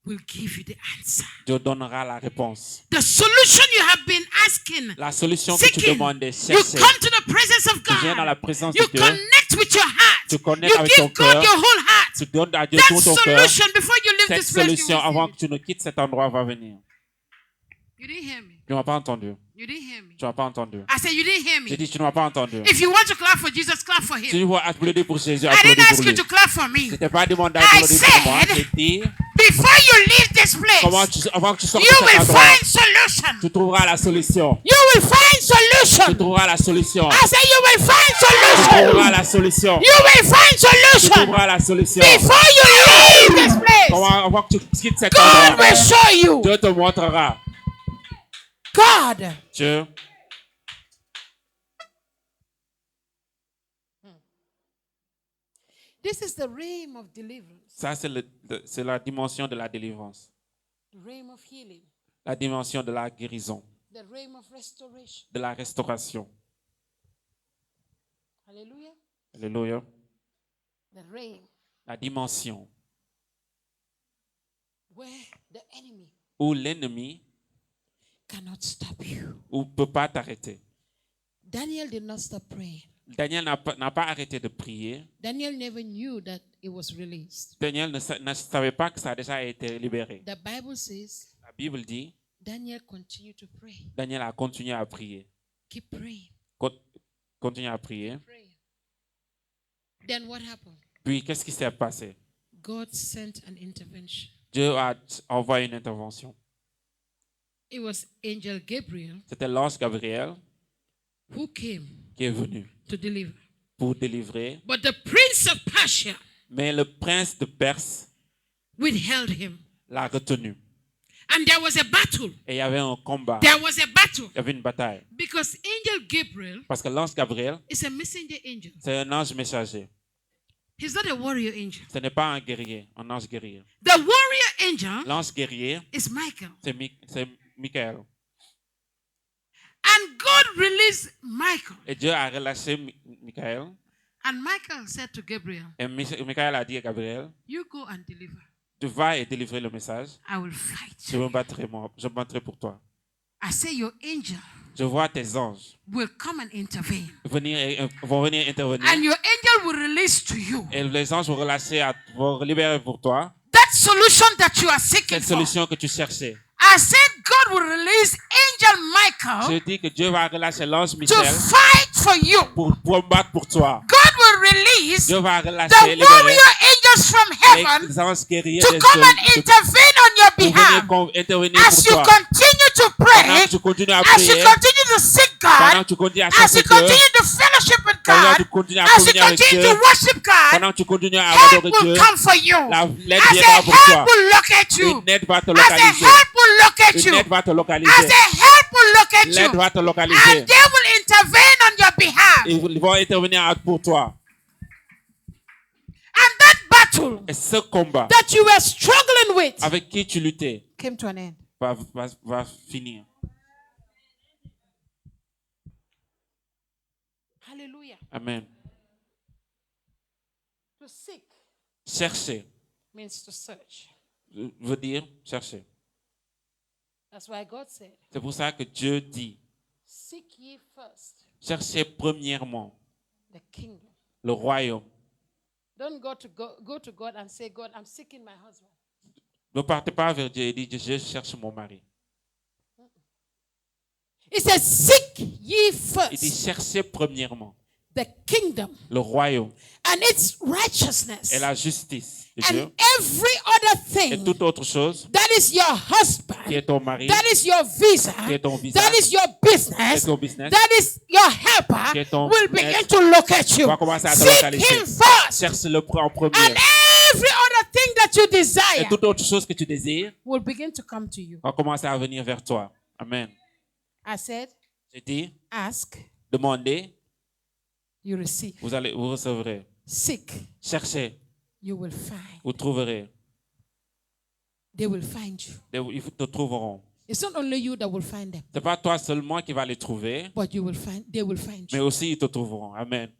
will give you the answer. donnera la réponse. The solution you have been asking, La solution que tu seeking, demandais, you chercher. come to the presence of Tu viens dans la God. présence You de Dieu. connect with your heart. Tu connectes You avec ton give God cœur. your whole heart. Tu donnes à Dieu That tout ton cœur. solution before you leave Cette this place. solution, You avant receive que tu ne quittes cet endroit, va venir. it. You didn't hear me. Tu ne m'as pas entendu. You didn't hear me. Tu n'as pas entendu. I said you didn't hear J'ai me. dit, tu ne m'as pas entendu. If you want to clap for Jesus, clap for Si him. tu veux applaudir pour Jésus, I applaudis didn't ask pour you lui. to clap for me. Je t'ai pas demandé I d'applaudir pour moi. said- J'ai dit, Before you leave this place, avant que tu sortes you de cet will endroit, find solution. tu trouveras la solution. You will find Tu solution. trouveras la solution. I said you will find Tu trouveras solution. la solution. You will find Tu solution. trouveras la solution. Before you leave this place, Avant que tu quittes cet God endroit, will show you. Dieu te montrera. God. Dieu, This is the realm of deliverance, ça c'est la dimension de la délivrance, the realm of healing, la dimension de la guérison, the realm of restoration. de la restauration. Hallelujah. Alléluia. The realm La dimension where the enemy où l'ennemi cannot stop you. ne peut pas t'arrêter. Daniel did not stop praying. Daniel n'a pas arrêté de prier. Daniel never knew that it was released. Daniel ne savait pas que ça a déjà été libéré. The Bible says La Bible dit, Daniel continued to pray. Daniel a continué à prier. Keep praying. Continue à prier. Pray. Then what happened? Puis, qu'est-ce qui s'est passé? God sent an intervention. Dieu a envoyé une intervention. It was Angel Gabriel C'était l'ange Gabriel who came qui est venu to deliver. pour délivrer. But the prince of Persia Mais le prince de Perse withheld him. l'a retenu. And there was a battle. Et il y avait un combat. There was a battle. Il y avait une bataille. Because Angel Gabriel Parce que l'ange Gabriel, is a messenger angel. c'est un ange messager. He's not a warrior angel. Ce n'est pas un guerrier, un ange guerrier. The warrior angel L'ange guerrier, is Michael. c'est Michael. And God released Michael. Et Dieu a relâché Michael. And Michael said to Gabriel, Et Michael a dit à Gabriel, you go and deliver. tu vas et délivrer le message. I will fight. Je me battrai pour toi. I say your angel Je vois tes anges will come and intervene. vont venir intervenir. And your angel will release to you Et les anges vont libérer pour toi that solution that you are seeking cette for. solution que tu cherchais. I said God will release angel Michael Je dis que Dieu va relâcher l'ange to Michel fight for you. pour combattre pour toi. God will release Dieu va the relâcher les warrior angels from heaven les anges guerriers to des come and cieux intervene on your pour venir behalf. intervenir As pour you toi. continue to Pendant pray, que tu continues à as you prier, continue to seek pendant God, que tu continues à as you chercher Dieu, continue to fellowship with pendant God, que tu continues à as you communier avec continue Dieu, to worship God, pendant que tu continues à help adorer will Dieu, come for you. l'aide As viendra a pour help toi. will locate you. Une aide va te As a localiser. help will locate Une you. aide va te As localiser. a help will locate L'aide you. va te And localiser. they will intervene on your behalf. Ils vont intervenir pour toi. And that battle Et ce combat that you were struggling with avec qui tu luttais came to an end. va finir. Hallelujah. Amen. To seek Chercher means to search. veut dire chercher. That's why God said, C'est pour ça que Dieu dit, seek ye first cherchez premièrement the kingdom. le royaume. Don't go to God and say, God, I'm seeking my husband. Ne partez pas vers Dieu et dites, je cherche mon mari. It says, seek ye Il dit, first cherchez premièrement the kingdom le royaume and its righteousness et la justice de Dieu and every other et thing toute autre chose that is your qui husband, est ton mari, that is your visa, qui est ton visa, that is your qui business, est ton business, that is your helper qui est ton will begin business, to locate you. va commencer à te Seek localiser. him first. Cherche-le en premier. And every other thing that you Et desire toute autre chose que tu désires will begin to come to you. va commencer à venir vers toi. Amen. I said, J'ai dit, ask, demandez, you receive. vous recevrez. Seek, Cherchez, you will find. vous trouverez. They will find you. Ils te trouveront. It's not only you that will find them, C'est pas toi seulement qui vas les trouver, but they will find mais you. aussi ils te trouveront. Amen.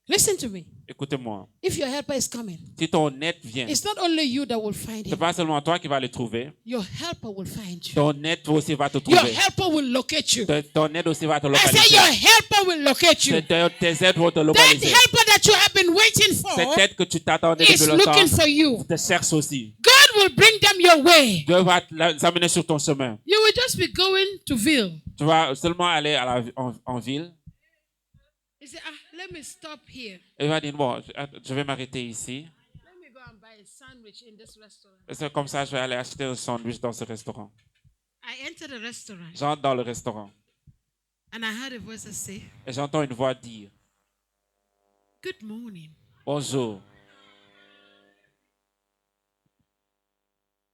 Listen to me. Écoutez-moi. If your helper is coming, Si ton aide vient, it's not only you that will find c'est him. pas seulement toi qui vas les trouver, Your helper will find you. ton aide aussi va te Your trouver. helper will locate you. Ton aide aussi va te I say localiser. your helper will locate you. Tes aides vont te That localiser. helper that you have been waiting Cette for aide que tu t'attendais is depuis longtemps looking for you. te cherche aussi. God will bring them your way. Dieu va les amener sur ton chemin. You will just be going to Ville. Tu vas seulement aller en ville. You say, let me stop here. Et il va dire, bon, je vais m'arrêter ici. Let me go and buy a sandwich in this restaurant. Et c'est comme ça, je vais aller acheter un sandwich dans ce restaurant. I entered a restaurant J'entre dans le restaurant and I heard a voice that say, et j'entends une voix dire, good morning. bonjour.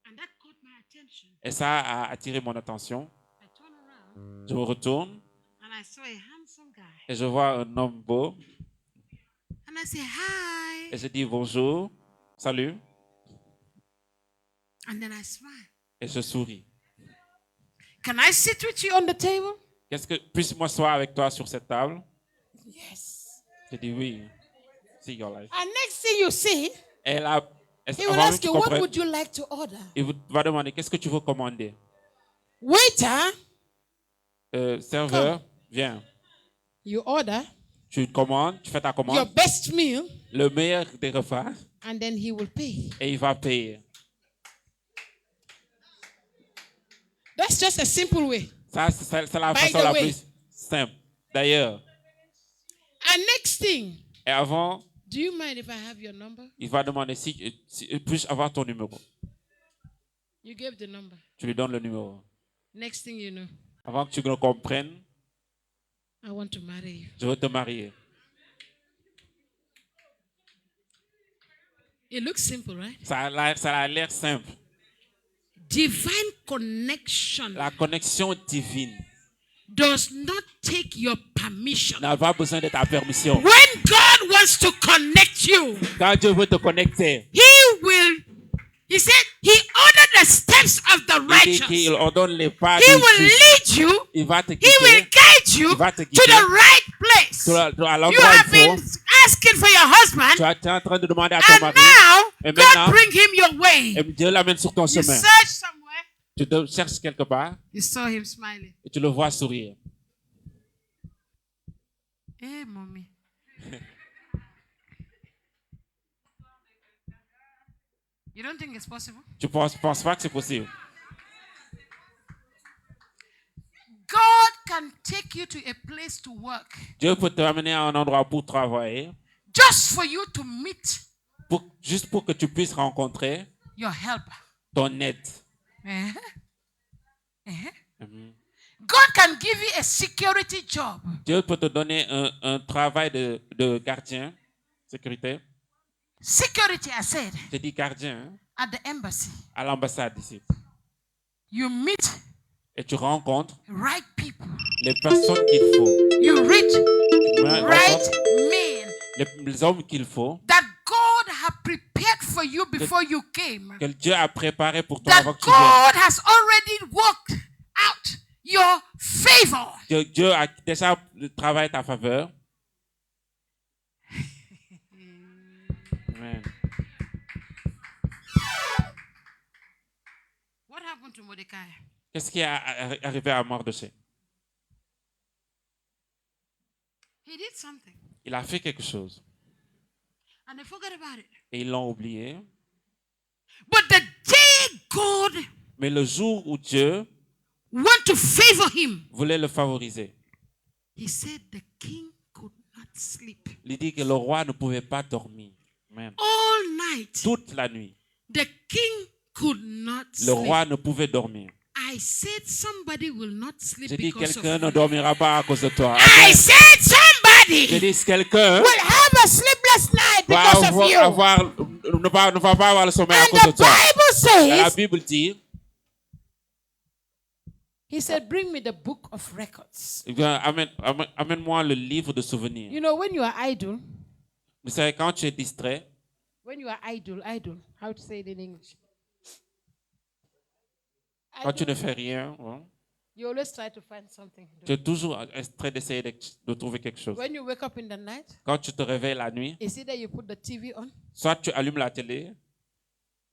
And that caught my attention. Et ça a attiré mon attention. I turn around Je me retourne and I saw a handsome guy. et je vois un homme beau. And I say, hi. Et je dis bonjour, salut. And then I smile. Et je souris. Can I sit with you on the table? Qu'est-ce que puis-je m'asseoir avec toi sur cette table? Yes. Je dis oui. See your life. And next thing you see, Et là, he will avant même ask que tu you, what comprennes, would you like to order? il va demander qu'est-ce que tu veux commander. Waiter, Serveur, viens. you order Tu commandes, tu fais ta your commande, best meal, le meilleur des repas, and then he will pay. et il va payer. That's just a simple way. Ça, c'est la By façon the la way. plus simple. D'ailleurs, And next thing, et avant, do you mind if I have your number? il va demander si puis-je avoir ton numéro. You gave the number. Tu lui donnes le numéro. Next thing you know, Avant que tu le comprennes, I want to marry you. je veux te marier. It looks simple, right? Ça a l'air simple. Divine connection La connexion divine does not take your permission. n'a pas besoin de ta permission. When God wants to connect you, Quand Dieu veut te connecter, He said, He ordered the steps of the il dit righteous. qu'il ordonne les pas He du will juste. lead you. Il va te He will guider guide you Il va te to guider the right place. à You l'endroit have où il been faut. asking for your husband, Tu es en train de demander à ton and mari. now Et God maintenant, bring him your way. et Dieu l'amène sur ton You chemin. search somewhere. Tu te cherches quelque part You saw him smiling. et tu le vois sourire. Hey, mommy. You don't think it's possible? Tu penses pas que c'est possible? God can take you to a place to work Dieu peut t'amener à un endroit pour travailler, just for you to meet juste pour que tu puisses rencontrer your helper. ton aide. Eh? Eh? Amen. God can give you a security job. Dieu peut te donner un travail de gardien, sécurité. Security, I said, Je dis gardien, hein, at the embassy. à l'ambassade ici. You meet Et tu rencontres right people. les personnes qu'il faut. You reach Tu right rencontres men les hommes qu'il faut, that God had prepared for you before you came. que Dieu a préparé pour toi That avant que tu viennes. God has already worked out your favor. Dieu a déjà travaillé ta faveur. Amen. What happened to Mordecai? Qu'est-ce qui est arrivé à Mardochée? He did something Il a fait quelque chose and they forgot about it. et ils l'ont oublié. But the day God Mais le jour où Dieu want to favor him, voulait le favoriser, he said the king could not sleep. il dit que le roi ne pouvait pas dormir. Amen. All night, Toute la nuit, the king could not le sleep. roi ne pouvait dormir. I said somebody will not sleep J'ai dit because of quelqu'un ne you. dormira pas à cause de toi. I Amen. said somebody J'ai dit quelqu'un will have a sleepless night va because of you. ne va pas avoir le sommeil à And cause de the toi. Bible Et la says, Bible dit, he said, bring me the book of records. eh bien, amène-moi le livre de souvenirs. You know, when you are idle, Vous savez, quand tu es distrait, when you are idle, how to say it in English? quand tu Idle, ne fais rien, hein, you always try to find something. tu es toujours en train d'essayer de trouver quelque chose. When you wake up in the night, Quand tu te réveilles la nuit, it's either you put the TV on soit tu allumes la télé,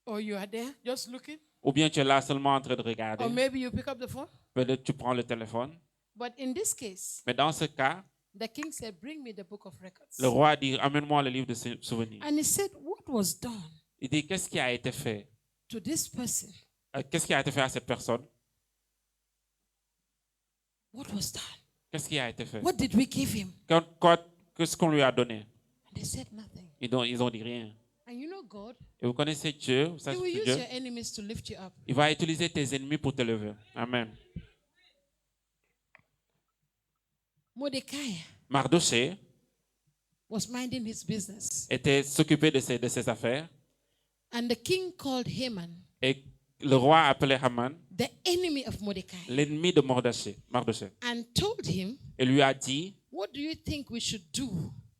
or you are there just looking, ou bien tu es là seulement en train de regarder. or maybe you pick up the phone. Peut-être tu prends le téléphone. But in this case, Mais dans ce cas, the king said, bring me the book of records. le roi dit, amène-moi le livre de souvenirs. And he said, what was done Il dit, qu'est-ce qui a été fait? to this person? Qu'est-ce qui a été fait à cette personne? What was done? Qu'est-ce qui a été fait? What did we give him? Qu'est-ce qu'on lui a donné? And they said nothing. Ils ont dit rien. And you know God, Et vous connaissez Dieu, vous he savez will use Dieu, your enemies to lift you up. il va utiliser tes ennemis pour te lever. Amen. Mordecai Mardochée was minding his business. était s'occuper de ses affaires And the king called Haman, et le roi appelait Haman, the enemy of Mordecai, l'ennemi de Mardochée, and told him, et lui a dit, what do you think we should do?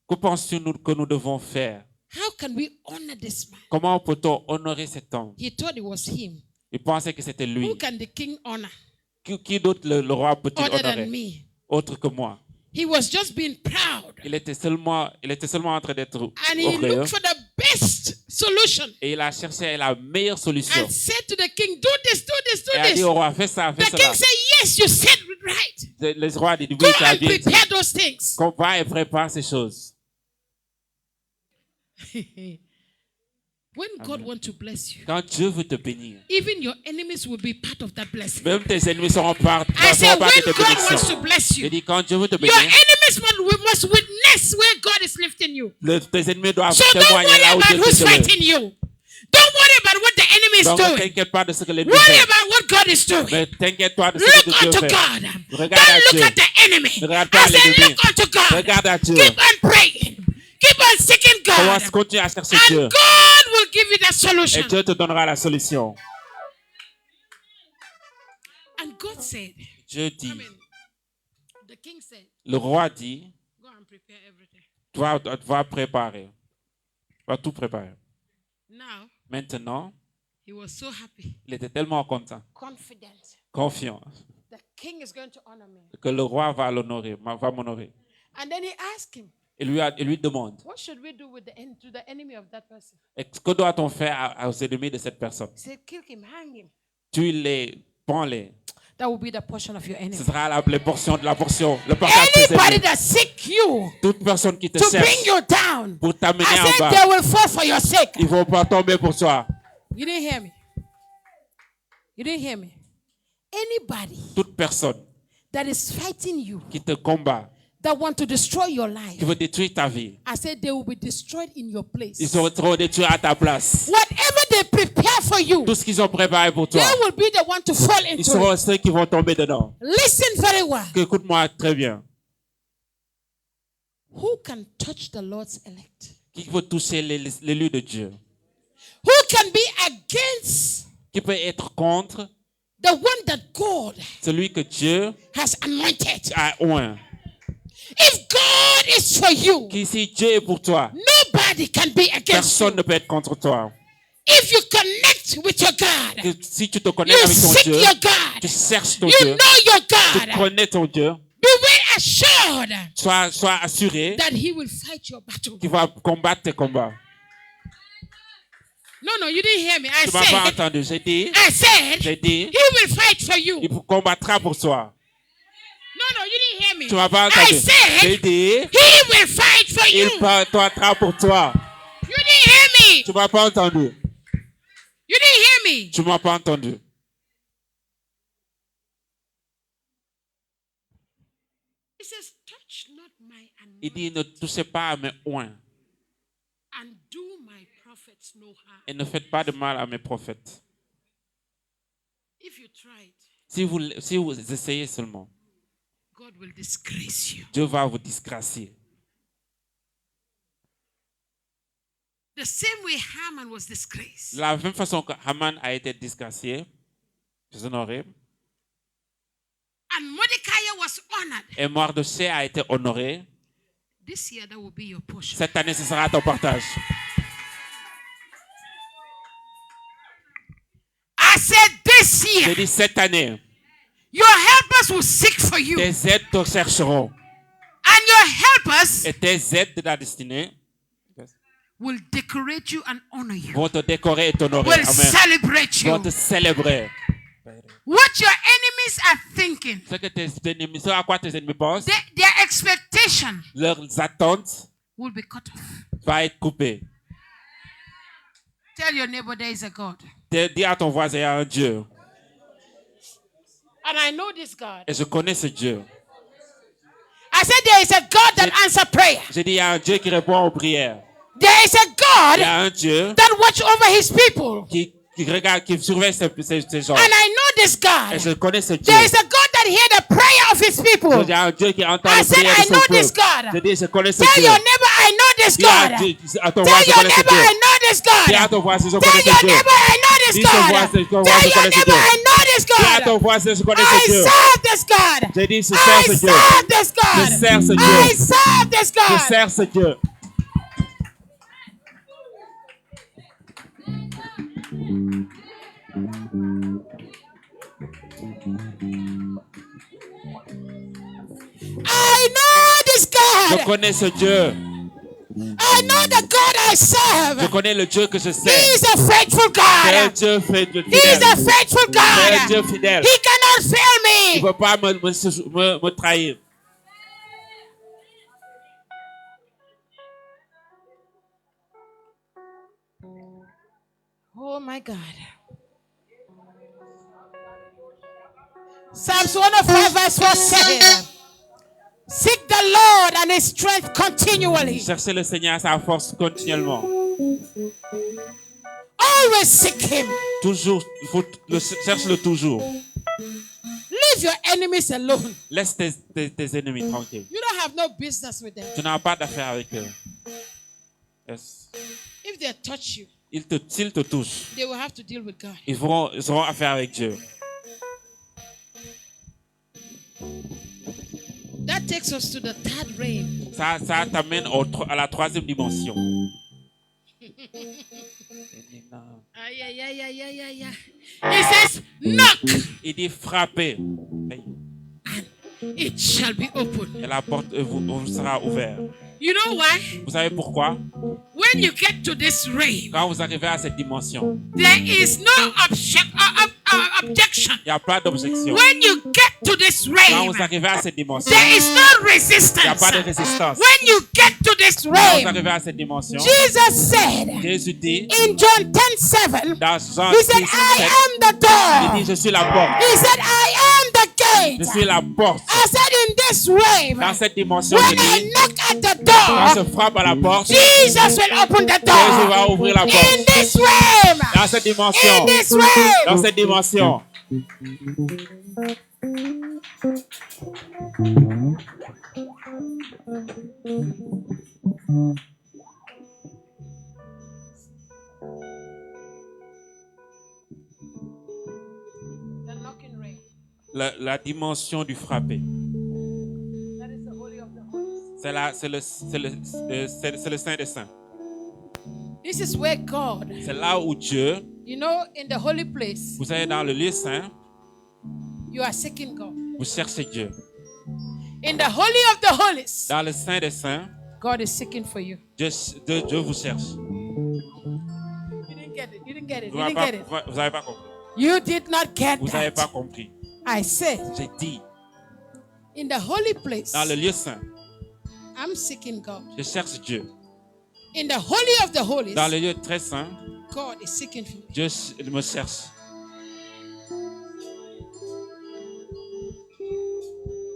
que penses-tu que nous devons faire? How can we honor this man? Comment peut-on honorer cet homme? He thought it was him. Il pensait que c'était lui. Who can the king honor Qui d'autre le roi peut-il other than honorer? me? Autre que moi. He was just being proud. Il était seulement en train d'être And he orgueilleux. looked for the best solution Et il a cherché la meilleure solution. and said to the king, do this, do this, do Et a dit this. au roi, fais ça, fais The cela. king said, yes, you said it right. Le roi a dit, oui, Go tu as and bien dit. prepare those things. Qu'on va et prépare ces choses. When God wants to bless you, Quand Dieu veut te bénir, even your enemies will be part of that blessing. même tes ennemis seront part I said, de when tes God wants bénédictions. to bless J'ai you, dit, quand Dieu veut te your bénir, enemies must witness where God is lifting you. tes ennemis doivent So don't témoigner worry là où Dieu about who's te lève. fighting you. Don't worry about what the enemy is Donc, ne doing. t'inquiète pas de ce que l'ennemi Worry fait. about what God is doing. Mais t'inquiète pas de ce Look que Dieu unto fait. God. Regarde à Don't Dieu. look at the enemy. Ne regarde pas I said, l'ennemi. look unto God. Regarde à Dieu. Keep on praying. Keep on seeking God. Commence, continue à chercher And Dieu. God will give you that Et solution. Dieu te donnera la solution. And God said, Dieu dit, the king said, le roi dit, go and prepare everything. va préparer. Va tout préparer. Now, Maintenant, he was so happy, il était tellement content, confident. confiant, The king is going to honor me. que le roi va l'honorer, va m'honorer. And then he asked him, Il lui demande, what should we do with to the enemy of that person? que doit-on faire aux ennemis de cette personne? He said, kill him, hang him. Tue-les, prends-les. That will be the portion of your enemy. Ce sera la portion de la portion, le partage de tes Anybody ennemis. that seek you Toute personne qui te to bring cherche you down, pour t'amener I en said bas, they will fall for your sake. ils vont pas tomber pour toi. You didn't hear me. You didn't hear me. Anybody Toute personne that is fighting you, qui te combat, that want to destroy your life, qui veut détruire ta vie, I said they will be destroyed in your place. ils seront détruits à ta place. Whatever they prepare for you, Tout ce qu'ils ont préparé pour toi, they will be the one to fall ils into seront it. ceux qui vont tomber dedans. Listen very well. Écoute-moi très bien. Who can touch the Lord's elect? Qui peut toucher l'élu de Dieu? Who can be against Qui peut être contre the one that God celui que Dieu has anointed? a oint? If God is for you, Qui si Dieu est pour toi, nobody can be against personne you. ne peut être contre toi. If you connect with your God, Que si tu te connais you avec ton seek Dieu, your God, tu cherches ton you Dieu, know your tu God, connais ton Dieu, be well assured sois assuré that He will fight your battle. qu'il va combattre tes combats. No, you didn't hear me. I Tu m'as pas said, entendu. J'ai dit, He will fight for you. il combattra pour toi. No, you didn't hear me. Tu m'as pas I entendu. J'ai said, dit, He will fight for il you. combattra pour toi. You didn't hear me. Tu m'as pas entendu. You didn't hear me. Tu m'as pas entendu. He says, touch not my Il dit, anointed ne touchez pas à mes oints and do my prophets no harm. et ne faites pas de mal à mes prophètes. If you try it, Si vous essayez seulement, God will disgrace you. Dieu va vous disgracier. The same way Haman was disgraced. De la même façon que Haman a été disgracié, déshonoré, And Mordecai was honored. et Mardochée a été honoré, This year that will be your portion. cette année, ce sera ton partage. I said this J'ai year, dit cette année, your helpers will seek for you. tes aides te chercheront. And your helpers Et tes aides de la destinée will decorate you and honor you. vont te décorer et t'honorer. Will Amen. celebrate Vont you. te célébrer. What your enemies are thinking, Ce à quoi tes ennemis pensent, their expectation leurs attentes will be cut off. vont être coupées. Tell your neighbor there is a God. Dis à ton voisin, il y a un Dieu. And I know this God. Et je connais ce Dieu. I said there is a God that answers prayer. J'ai dit, il y a un Dieu qui répond aux prières. There is a Il y God a un Dieu that watch over his people. qui regarde, qui surveille ces gens. And I know this Et God. je connais ce Dieu. There is a God that hears the prayer of his people. Il y a un Dieu qui entend I les said, prières I de son know this peuple. God. Je dis, je connais ce Tell Dieu. your neighbor, I know this Dis à God. à ton Tell voisin, je your connais ce neighbor, Dieu. I know this Dis à God. ton voisin, je Tell connais ce your Dieu. neighbor, I know this Dis ton God. voisin, Tell je connais your ce neighbor, Dieu. I know this Dis à ton God. voisin, je connais I ce Dieu. serve this God. J'ai dit, je I sers ce Dieu. serve this God. Je sers ce I Dieu. serve this Je God. sers ce Dieu. I know this Je God. connais ce Dieu. I know the God I Je serve. connais le Dieu que je He sers. is a faithful C'est un God. Dieu He is a fidèle. faithful C'est un Dieu God. fidèle. He cannot fail Il me. ne peut pas me trahir. Oh my God. Psalms 105 verse 4 said, seek the Lord and his strength continually. Cherchez le Seigneur à sa force continuellement. Always seek him. Toujours, cherche-le toujours. Leave your enemies alone. Laisse tes ennemis tranquilles. You don't have no business with them. Tu n'as pas d'affaire avec eux. Yes. If they touch you, S'ils te touchent, they will have to deal with God. ils auront affaire avec Dieu. That takes us to the third realm. Ça t'amène à la troisième dimension. It says, knock, Il dit frapper. it shall be opened. Et la porte vous sera ouverte. You know why? Vous savez pourquoi? When you get to this realm, Quand vous arrivez à cette dimension, there is no objection. il n'y a pas d'objection. When you get to this Quand realm, vous arrivez à cette dimension, there is no il n'y a resistance. pas de résistance. When you get to this Quand vous realm, arrivez à cette dimension, Jesus said Jésus dit in John 10:7, dans Jean he said, 10, I 7, am the il dit door. je suis la porte. He said, I am the Il gate. Je suis la porte. I said in this way, Dans cette dimension when de I vie, knock at the quand door, je frappe à la porte, Jesus will open the Jésus va door. ouvrir la In porte. this way, Dans cette dimension, in this way. dans cette dimension. The knocking ring. La dimension du frappé. That is the holy of the holies. C'est le Saint des Saints. This is where God, C'est là où Dieu, you know, in the holy place, vous savez, dans le lieu saint, you are seeking God. vous cherchez Dieu. In the holy of the holies, Dans le Saint des Saints, God is seeking for you. Dieu vous cherche. You didn't get it. You didn't get it. Vous You didn't n'avez get it. pas, vous avez pas compris. You did not get Vous n'avez pas that. compris. I said, J'ai dit, in the holy place, dans le lieu saint, I'm seeking God. je cherche Dieu. In the holy of the holies, Dans le lieu très saint, God is seeking for you. Dieu me cherche.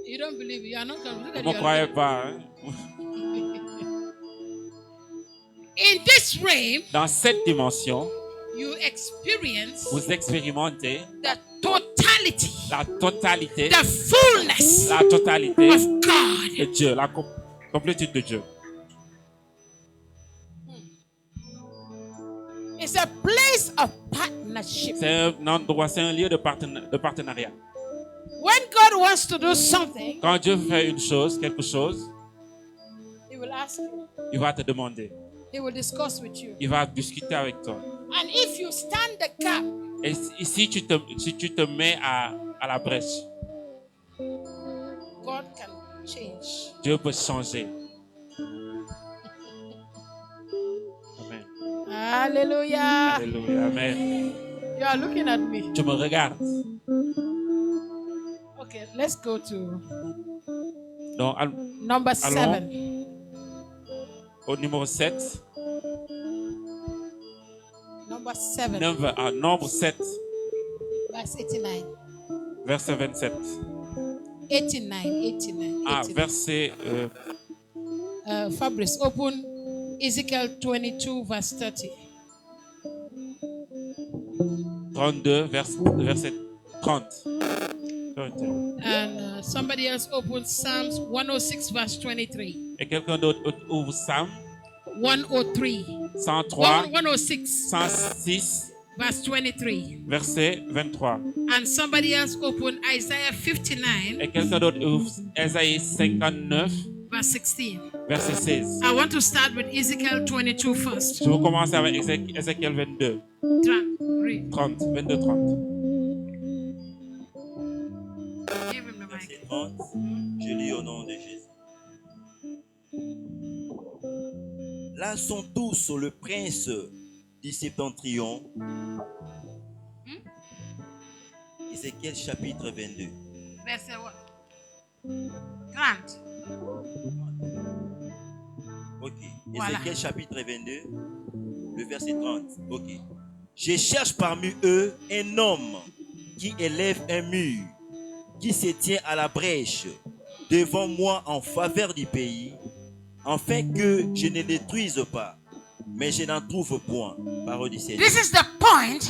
You don't believe it. You are not going to look Vous at ne me croyez you. pas. Hein? In this realm, Dans cette dimension, you experience vous expérimentez the totality, la totalité, the fullness la totalité of God. de Dieu, la complétude de Dieu. It's a place of partnership. C'est un endroit, c'est un lieu de partenariat. When God wants to do something, Quand Dieu fait une chose, quelque chose, He will ask you. il va te demander. He will discuss with you. Il va discuter avec toi. And if you stand the gap, Et si tu te mets à la brèche, God can change. Dieu peut changer. Amen. Hallelujah. Alléluia. Amen. You are looking at me. Tu me regardes. Okay, let's go to Donc, number Allons. 7. au numéro 7. Number 7, Nombre 7, verse 89. verset 27. 89. Ah, 89. verset Fabrice, open Ezekiel 22, verse 30. 32, verset 30. And somebody else open Psalms 106, verse 23. Et quelqu'un d'autre ouvre Psalm 103. 103, 106, 106, verse 23. verset 23. And somebody else open Isaiah 59, Et quelqu'un d'autre ouvre Ésaïe 59, verse 16. verset 16. I want to start with Ezekiel 22 first. Je vais commencer avec Ézéchiel 22, 30. Read. 30, 22, 30. Give him the mic. Verset 30, je lis au nom de Jésus. Là sont tous le prince du septentrion. Ézéchiel chapitre 22. Verse what? Grant. Ok. Voilà. Ézéchiel chapitre 22, le verset 30. Ok. Je cherche parmi eux un homme qui élève un mur, qui se tient à la brèche devant moi en faveur du pays, afin que je ne détruise pas, mais je n'en trouve point. Parole du Seigneur. This is the point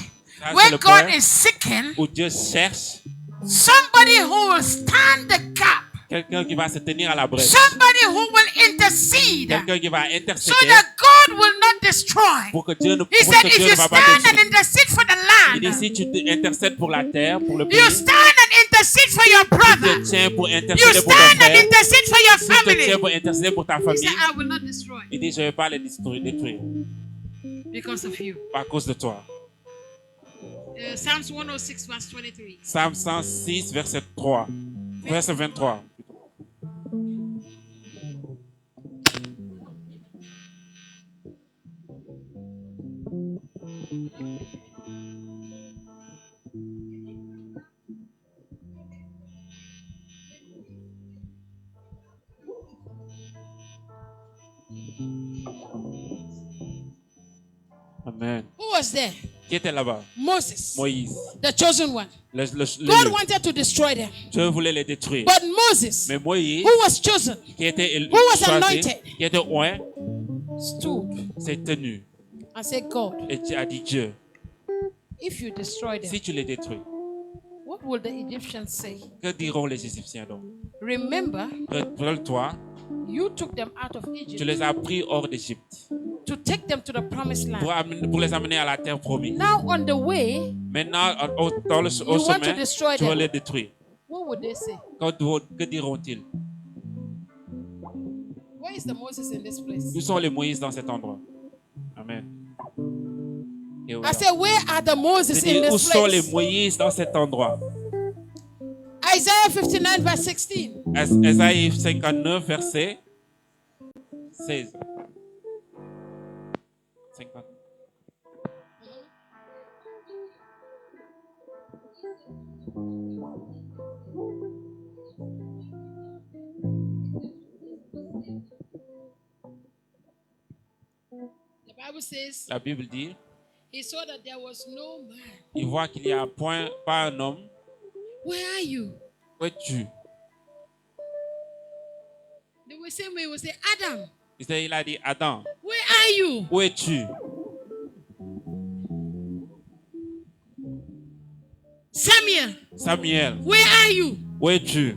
Ça, where c'est le God point is seeking où Dieu cherche somebody who will stand the gap, quelqu'un qui va se tenir à la brèche. somebody who will intercede, Quelqu'un qui va so intercéder that God will not destroy. pour que Dieu ne, He pour said, que if Dieu you ne va pas stand and détruire. intercede for the Il dit, land, si tu intercèdes pour la terre, pour le you pays, stand and intercede for your tu brother, te tiens pour you intercéder pour ton stand and frère, intercede for your tu te tiens family. pour intercéder pour ta He famille. said, I will not destroy Il dit, je ne vais pas les détruire because of you. à cause de toi. Psalms 106, verse 23. Psalm 106, verset 3. Verset 23. Amen. Who was there? Qui était là-bas? Moses, Moïse. the chosen one. Le God lieu. wanted to destroy them. Dieu voulait les détruire. But Moses, Mais Moïse, who was chosen, qui était who was choisi, anointed, qui était oint, stood s'est tenu and said, God, et a dit Dieu, if you destroy them, si tu les détruis, what will the Egyptians say? que diront les Égyptiens donc? Remember, Rappelle-toi, you took them out of tu Egypt les as pris hors d'Égypte to take them to the promised land. pour les amener à la terre promise. Now on the way, Maintenant, au you want to chemin, destroy tu vas them. les détruire. What would they say? Que diront-ils? Where is the Moses in this place? Où sont les Moïse dans cet endroit? Amen. Et I voilà. said, where are the Moses Je dis, in où this sont les place? Moïse dans cet endroit? Isaiah 59 verse 16. Ésaïe 59, verset 16. 50. The Bible says La Bible dit, he saw that there was no man. il voit qu'il n'y a pas un homme. Where are you? Où es-tu? They will say, we will say, Adam, Il a dit, Adam, where are you? où es-tu? Samuel, Samuel, where are you? où es-tu?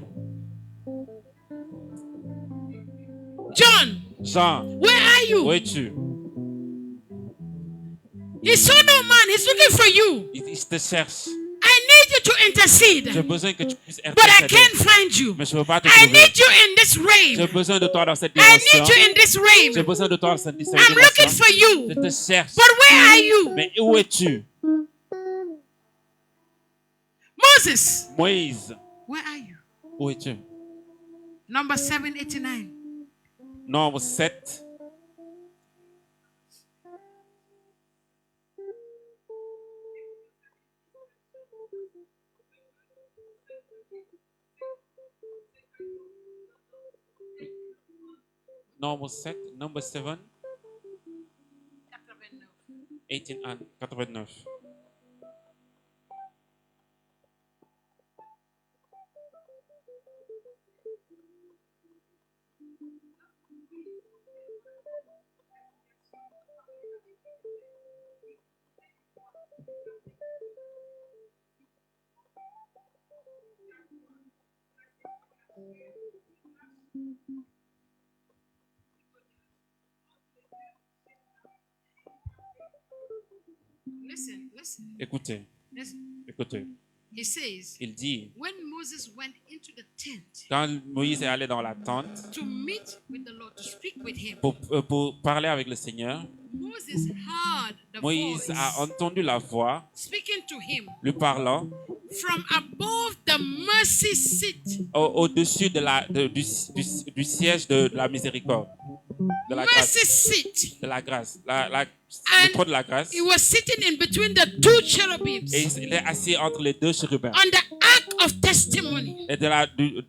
John, Jean, where are où you? es-tu? He saw no man. He's looking for you. Il te cherche. I need you to J'ai intercede, besoin que tu puisses but I intercéder. can't find you. Mais je ne peux pas te I trouver. need you in this J'ai realm. besoin de toi dans cette I need dimension. you in this J'ai realm. besoin de toi dans cette I'm dimension. looking for Je you. te cherche. But where are you? Mais où es-tu? Moses, Moïse, where are you? où es-tu? Number 789. Nombre 7. Nombre 7, number 7, 18 and 89. Listen. Écoutez, écoutez. He says, Il dit, when Moses went into the tent quand Moïse est allé dans la tente to meet with the Lord, to speak with him, pour parler avec le Seigneur, Moses heard the Moïse voice a entendu la voix speaking to him lui parlant from above the mercy seat. au-dessus du siège de la miséricorde, de la grâce, Mercy seat. de la grâce, le trône de la grâce. He was sitting in between the two cherubims Et il est assis entre les deux chérubins on the ark of testimony. et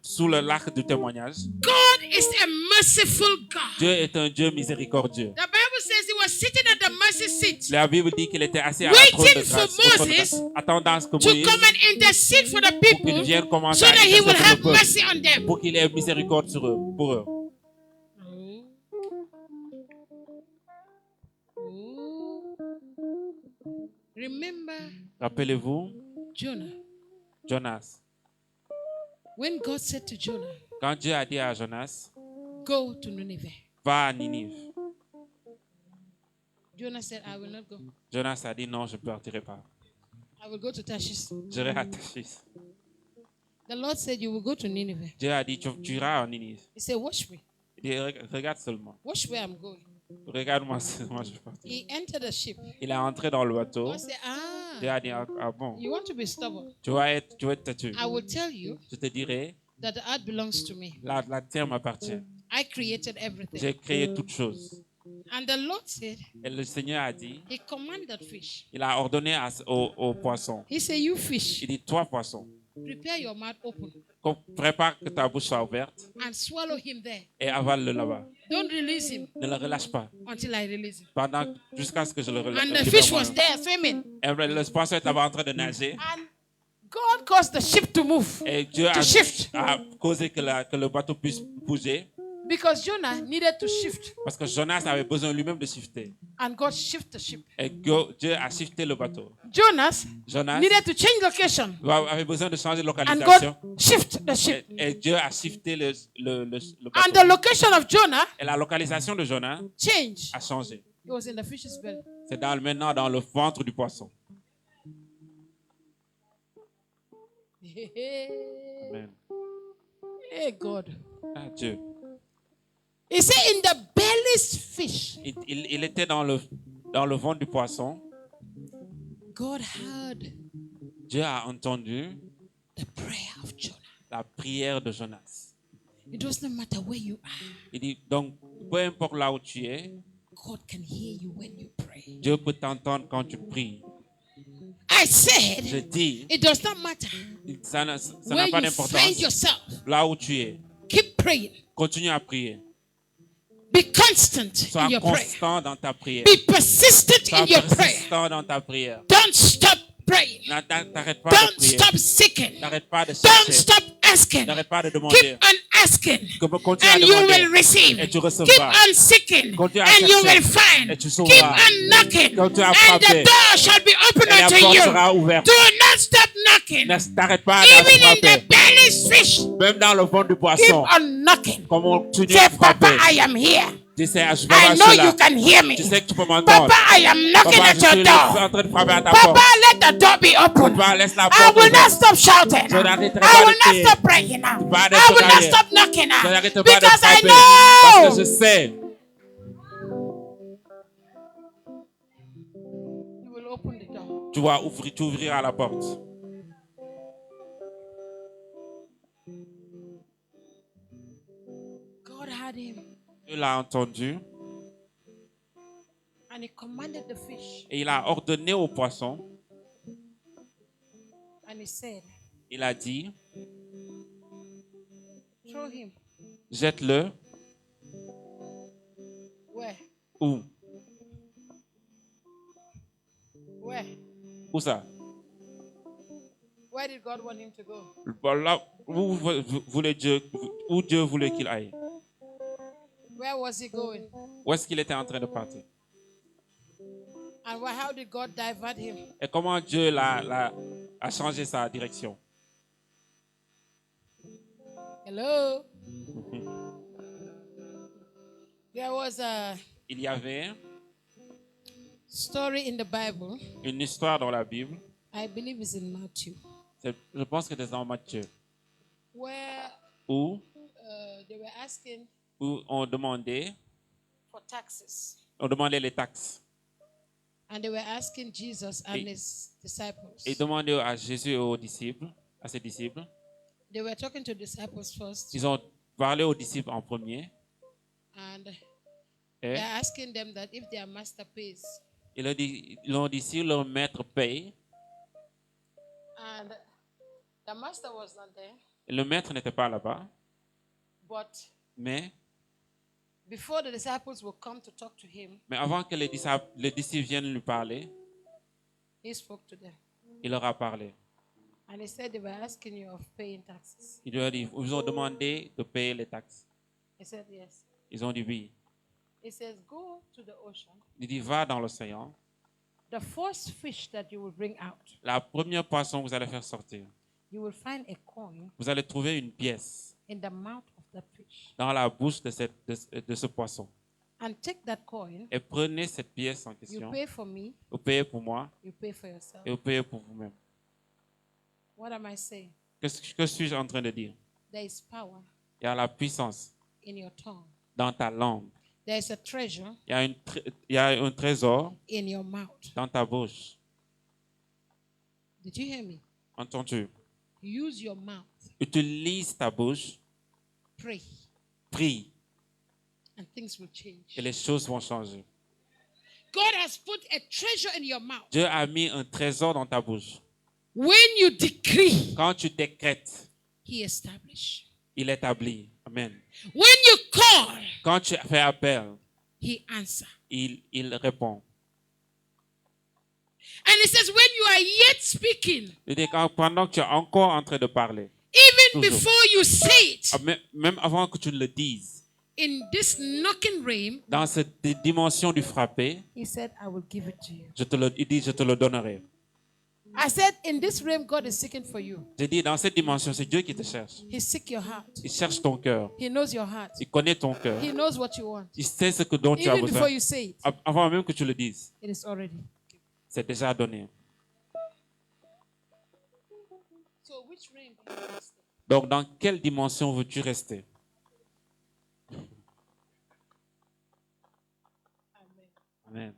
sous l'arc du témoignage. God is a merciful God. Dieu est un Dieu miséricordieux. The Bible says he was sitting at the mercy seat La Bible dit qu'il était assis à la trône de waiting grâce, for au trône de Moses grâce, attendant ce que to Moïse, come and intercede for the pour qu'il people vienne commencer so à that he will intercéder have pour le peuple, mercy on them. pour qu'il ait miséricorde sur eux, pour eux. Remember Rappelez-vous, Jonah. Jonas. When God said to Jonah, Quand Dieu a dit à Jonas, go to Nineveh, va à Ninive, Jonah said, I will not go. Jonas a dit non, je ne partirai pas. I will go to Tarshish. J'irai à Tarshish. The Lord said, you will go to Nineveh. Dieu a dit tu iras à Ninive. He said, watch me. Il dit regarde seulement. Watch where I'm going. Regarde-moi seulement, je vais partir. He entered the ship. Il est entré dans le bateau. God said, Dieu a dit ah bon, you want to be stubborn? tu vas être têtu. I will tell you Je te dirai, that the earth belongs to me. la terre m'appartient. I created everything. J'ai créé toutes choses. And the Lord said, Et le Seigneur a dit, he commanded fish. il a ordonné aux poissons. He said, you fish, Il dit, toi poisson, prepare your mouth open Prépare que ta bouche soit ouverte and swallow him there. et avale-le là-bas. Don't release him Ne le relâche pas. until I release him. Jusqu'à ce que je le relâche. And the fish was there swimming. Et le poisson est là-bas en train de nager. And God caused the ship to move Et Dieu to shift a causé que le bateau puisse bouger. because Jonah needed to shift. Parce que Jonas avait besoin lui-même de shifter. And God shifted the ship. Et Dieu a shifté le bateau. Jonas Jonas needed to change location. avait besoin de changer de And localisation. God shifted the ship. Et Dieu a shifté le And bateau. the location of Jonah Et la localisation de Jonas changed. a changé. It was in the fish's belly. C'est maintenant dans le ventre du poisson. Amen. Hey God. Ah, Dieu. He said in the belly's fish, Il était dans le ventre du poisson. God heard Dieu a entendu the prayer of Jonah. la prière de Jonas. It doesn't matter where you are. Il dit, donc, peu importe là où tu es, God can hear you when you pray. Dieu peut t'entendre quand tu pries. I Je said, dis, it does not matter ça n'a where pas you find d'importance. yourself. Là où tu es, Keep praying. continue à prier. Be constant Sois in your prayer. constant dans ta prière. Be persistent Sois in your prayer. persistant dans ta prière. Don't stop praying. N'arrête pas de Don't prier. stop seeking. N'arrête pas de Don't chercher. stop asking. N'arrête pas de demander. Keep on asking. Continue à And you demander. will receive. Et tu Keep recevras. on seeking. Continue à And you chercher. will find. Et tu Keep sauveras. on knocking. Continue à And frapper. the door shall be open Et la unto porte you. sera ouverte. Do not stop knocking. N'arrête pas de Even in the frapper. belly's fish. Même dans le ventre du Keep poisson. on knocking. Comme on continue Say, à Papa, frapper. I am here. Tu sais, je vais I voir know cela. you can hear me. Tu sais que tu peux m'entendre. Papa, I am knocking Papa, at je your suis door. en train de frapper à ta Papa, porte. let the door be open. Papa, laisse la I porte will not ouverte. stop shouting. Je n'arrêterai I pas will de not crier. stop praying now. Pas de I will not prier. stop knocking Je now. n'arrête pas de Because I frapper. Parce que je know sais. you will open the door. Tu ouvriras la porte. God had him Dieu l'a entendu and he commanded the fish et il a ordonné au poisson. and he said, Il a dit, throw him. jette-le. Where? Où? Where? Où ça? Where did God want him to go? Là où Dieu voulait qu'il aille. Where was he going? Où est-ce qu'il était en train de partir? And how did God divert him? Et comment Dieu a changé sa direction? Hello? There was a Il y avait story in the Bible. une histoire dans la Bible. I believe it's in Matthew. Je pense que c'est dans Matthieu. Where Où they were asking on demandait for taxes. les taxes. And they were asking Jesus and Et- his disciples. Et demandaient à Jésus et aux disciples, à ses disciples. They were talking to disciples first. Ils ont parlé aux disciples en premier. And Et they're asking them that if their master pays. ils ont dit si leur maître paye, And the master was not there. le maître n'était pas là-bas, But mais before the disciples will come to talk to him, avant que les disciples viennent lui parler, he spoke to them. il leur a parlé. And he said they were asking you of paying taxes. Il leur a dit, ils ont demandé de payer les taxes. He said yes. Ils ont dit oui. He says, go to the ocean. Il dit, va dans l'océan. The first fish that you will bring out, La première poisson que vous allez faire sortir, you will find a coin vous allez trouver une pièce in the mouth of that fish. dans la bouche de ce poisson. And take that coin. Et prenez cette pièce en You question. pay for me. Vous payez pour moi You pay for yourself. et vous payez pour vous-même. What am I saying? Que suis-je en train de dire? There is power Il y a la puissance in your tongue. dans ta langue. There is a treasure Il y a un trésor in your mouth. dans ta bouche. Did you hear me? Entends-tu? Use your mouth. Utilise ta bouche, Pray. prie And things will change. et les choses vont changer. God has put a treasure in your mouth. Dieu a mis un trésor dans ta bouche. When you decree, Quand tu décrètes, he establishes. il établit. Amen. When you call, Quand tu fais appel, he answers. il répond. And it says, when you are yet speaking, Il dit que pendant que tu es encore en train de parler, even Toujours. before you say it, même avant que tu ne le dises, in this knocking realm, dans cette dimension du frappé, he said, I will give it to you. il dit, je te le donnerai. I said, in this realm, God is seeking for you. J'ai dit, dans cette dimension, c'est Dieu qui te cherche. He seeks your heart. Il cherche ton cœur. He knows your heart. Il connaît ton cœur. He knows what you want. Il sait ce dont tu as Even before besoin. you say it, Avant même que tu le dises, it is already. c'est déjà donné. So which realm do you want to stay? Donc, dans quelle dimension veux-tu rester? Amen. Amen.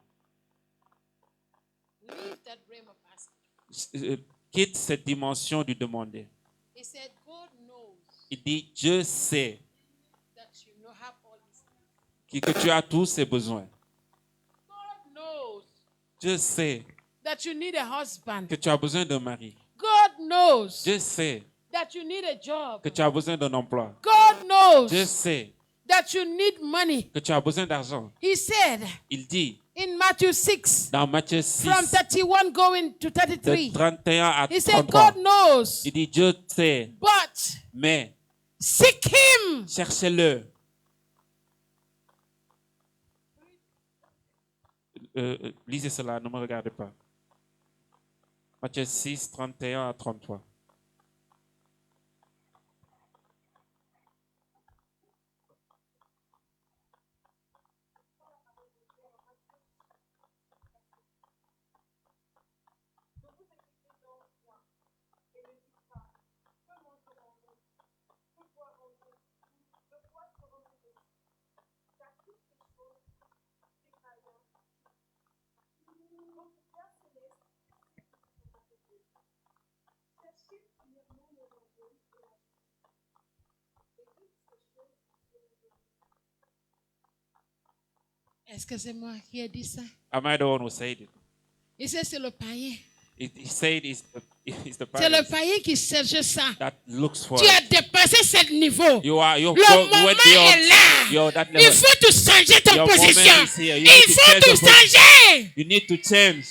Leave that realm of asking. Quitte cette dimension du demander. He said, God knows Il dit, Dieu sait that you have all these things. que tu as tous ces besoins. God knows Dieu sait that you need a husband. que tu as besoin d'un mari. God knows Dieu sait that you need a job. que tu as besoin d'un emploi. God knows Dieu sait that you need money. que tu as besoin d'argent. He said Il dit in Matthew 6, dans Matthieu 6, from 31 going to de 33, 31 à he said, 33, God knows, il dit Dieu sait, but mais seek him. cherchez-le. Lisez cela, ne me regardez pas. Matthieu 6, 31 à 33. Est-ce que c'est moi qui ai dit ça? Am I the one who said it? Il sait c'est le païen. He said it's the C'est le parents païen qui cherche ça. that looks for Tu as it. dépassé ce niveau. You Le moment went est beyond là. your that Il level. faut tout changer ton Your moment position. is here. You Il need to faut change tout your position. changer. You need to change.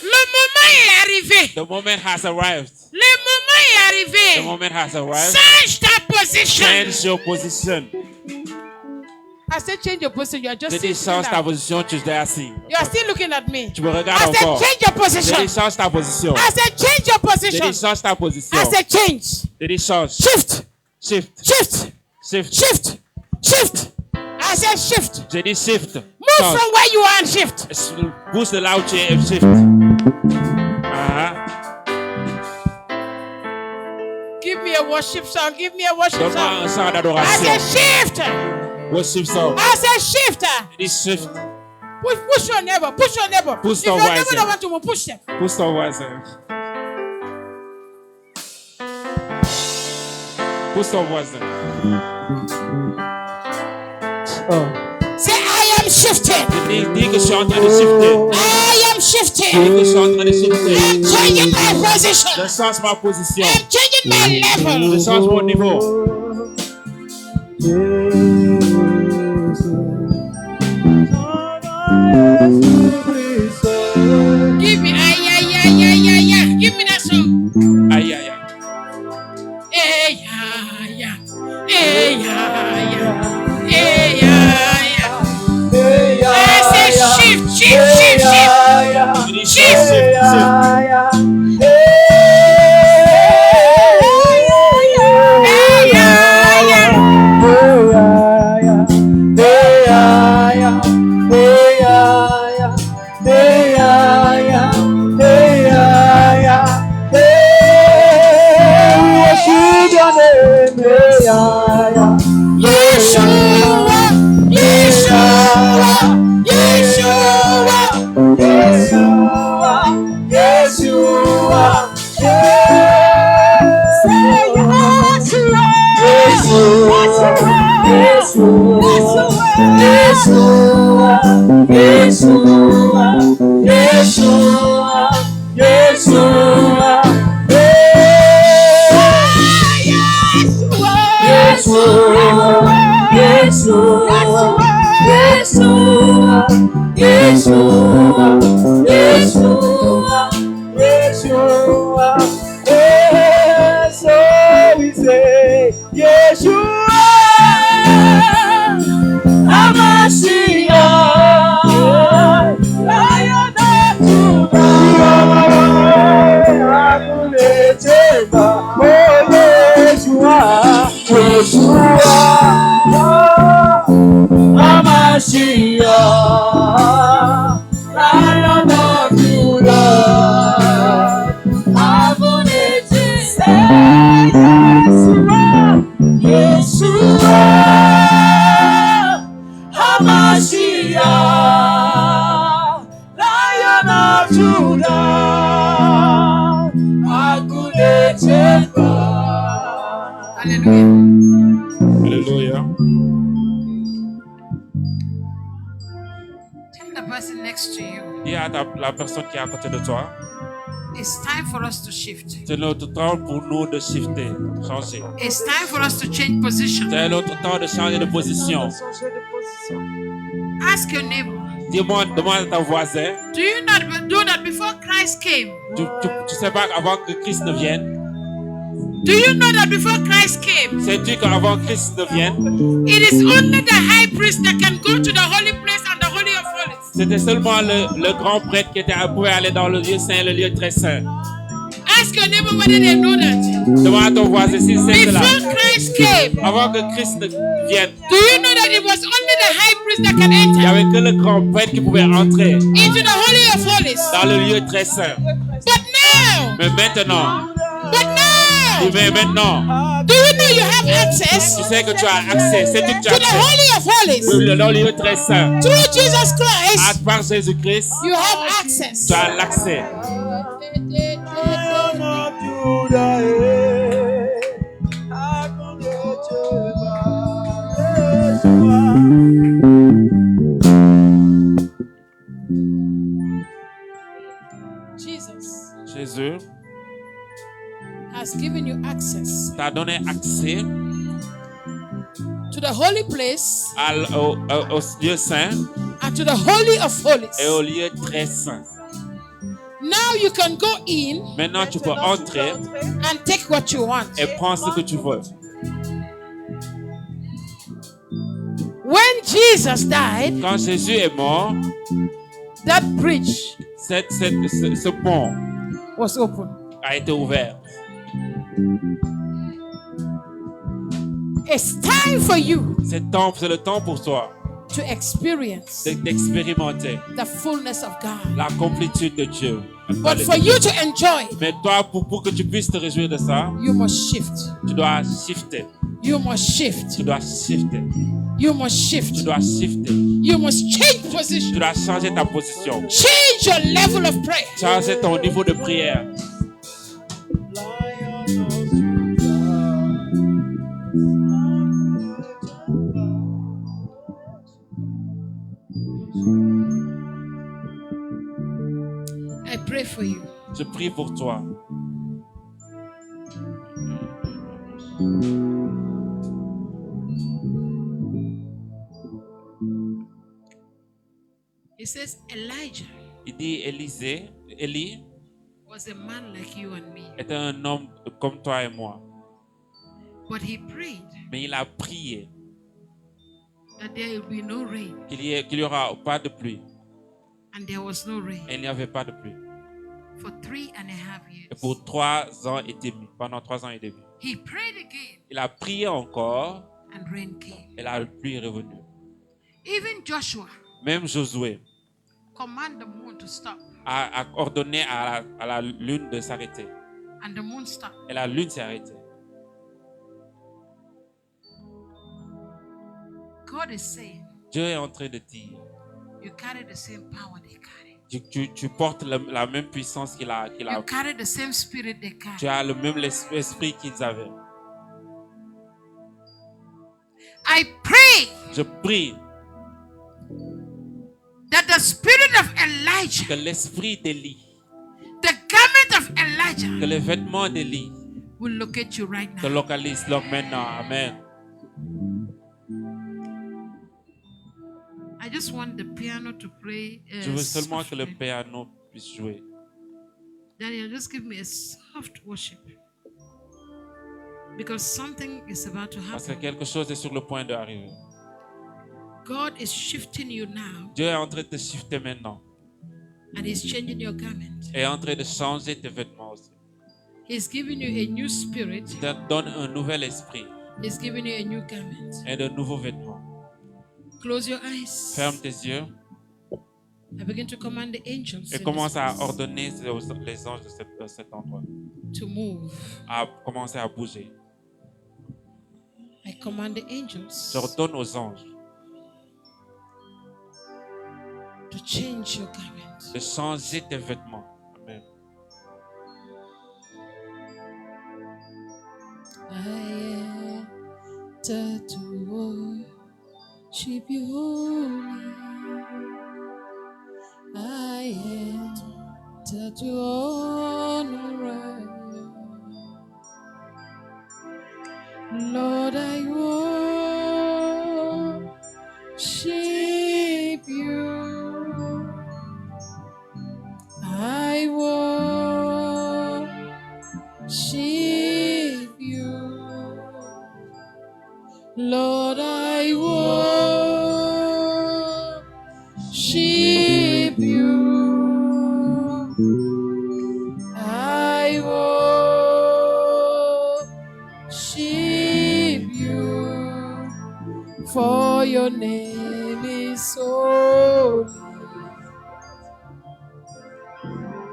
Le moment est arrivé. The moment has arrived. Le moment est The arrivé. moment has arrived. Change ta position. Change your position. I said change your position. You are just J'ai dit sitting change ta down. position, tu es assis. You are still looking at me. Tu me I regardes said encore. change your J'ai position. dit change ta position. I said change your J'ai position. dit change ta position. I said change. J'ai dit change. Shift. Shift. Shift. Shift. Shift. Shift. I said shift. J'ai dit shift. Move Change. from where you are and shift. Bouge de là où tu es et shift. Give me a worship song. Give me a worship Donne-moi song. un chant I d'adoration. said shift. Worship song. I said shift. J'ai dit shift. Push your neighbor. Push your neighbor. Push If ton your neighbor voisin. don't want to move, push them. Pousse ton voisin. Pousse ton voisin. Say I am shifted. Dis que je suis en train de shifter. I am Dis shifted. que je suis en train de shifter. I'm changing my position. Je change ma position. I'm changing my level. Je change mon niveau. Give me Give me that song. Aïe, aïe, aïe. I say shift, shift, shift, shift. Je dis shift, shift, shift. Yeshua, Yeshua, HaMashiach, Lion of Judah, Adonai, Yeshua, HaMashiach, Lion of Judah, Adonai. Hallelujah. Alléluia. Tell the person next to you. Dis à la personne qui est à côté de toi, It's time for us to shift. c'est notre temps pour nous de shifter, changer. It's time for us to change position. C'est notre temps de changer de position. Ask your neighbor. Demande à ton voisin. Do you not do that before Christ came? Tu sais pas qu'avant que Christ ne vienne, Do you know that before Christ came, sais-tu qu'avant Christ ne vienne, it is only the high priest that can go to the holy place and the holy of holies? c'était seulement le grand prêtre qui pouvait aller dans le lieu saint, le lieu très saint. Ask your neighbor whether they know that. Demande à ton voisin si c'est cela. Before Christ came, Avant que Christ ne vienne, do you know that it was only the high priest that can il n'y enter avait que le grand prêtre qui pouvait entrer into the holy of holies? dans le lieu très saint. But now, Mais maintenant, do you know you have access tu sais que tu as accès, sais-tu que tu as to the accès holy of holies? dans le lieu très saint. Through Jesus Christ, Par Jésus-Christ, you have access. tu as l'accès. Lion of Judah, Adonai, Jesus Jésus has given you access t'a donné accès to the holy place au lieu saint and to the holy of holies. et au lieu très saint. Now you can go in Maintenant, tu peux entrer and take what you want. et prendre ce que tu veux. When Jesus died, Quand Jésus est mort, that bridge ce pont was open. a été ouvert. It's time for you C'est le temps pour toi to experience d'expérimenter the fullness of God. la complétude de Dieu. But for you to enjoy, Mais toi, pour que tu puisses te réjouir de ça, you must shift. tu dois shifter. You must shift. Tu dois shifter. You must shift. Tu dois shifter. You must change Tu position. dois changer ta position. Change your level of prayer. Changer ton niveau de prière. I pray for you. Je prie pour toi. He says Elijah Il dit Élie was a man like you and me, était un homme comme toi et moi. but he prayed Mais il a prié that there will be no rain, qu'il y aura pas de pluie. and there was no rain Et il n'y avait pas de pluie. for 3.5 Et years. pour 3 ans et demi, pendant 3 ans et demi. He prayed again, Il a prié encore and rain came. et la pluie est revenue. Even Joshua Même Josué commanded the moon to stop, a ordonné à la lune de s'arrêter. and the moon stopped. Et la lune s'est arrêtée. God is saying, Dieu est en train de dire, you carry the same power they carry. tu portes la même puissance qu'il a. You carry the same spirit they Tu carry. as le même esprit qu'ils avaient. I pray Je prie that the spirit of Elijah, que l'esprit d'Élie, the garment of Elijah, que les vêtements d'Élie will locate you right te now. localisent donc maintenant. Amen. I just want the piano to play. Je veux seulement que le softly. piano puisse jouer. Daniel, just give me a soft worship. Because something is about to Parce que happen. quelque chose est sur le point d'arriver. God is shifting you now, Dieu est en train de te shifter maintenant. and He's changing your garment. Et est en train de changer tes vêtements aussi. He's giving you a new spirit Il te donne un nouvel esprit He's giving you a new garment. et de nouveaux vêtements. Close your eyes. Ferme tes yeux I begin to command the angels et in commence this à place ordonner les anges de cet endroit to move. à commencer à bouger. I command the angels J'ordonne aux anges to change your garment. de changer tes vêtements. Amen. I enter to worship you holy. I enter to honor you. Lord, I worship you. I worship you. Lord, I worship you. I worship you. For your name is holy.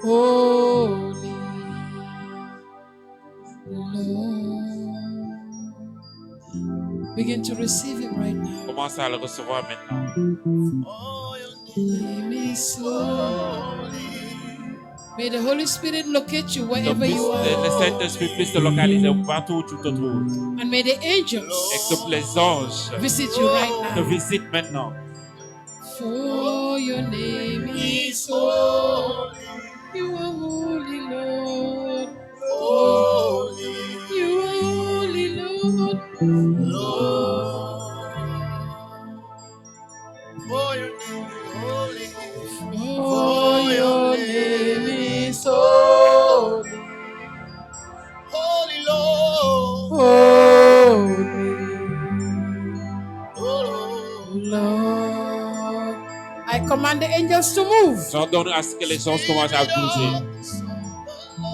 Holy Lord. Begin to receive him right now. Commence à le recevoir maintenant. Name is holy. May the Holy Spirit locate you Que wherever you le are. Saint-Esprit puisse te localiser partout où tu te trouves. And may the Et angels que les anges visit you right te now. visitent maintenant. For your name is holy. You are holy, Lord. Holy, You are holy, Lord. Lord. For your name is holy. For your name is holy. Holy Lord. Holy Lord. Lord. I command the angels to move. J'ordonne à ce que les anges commencent à bouger.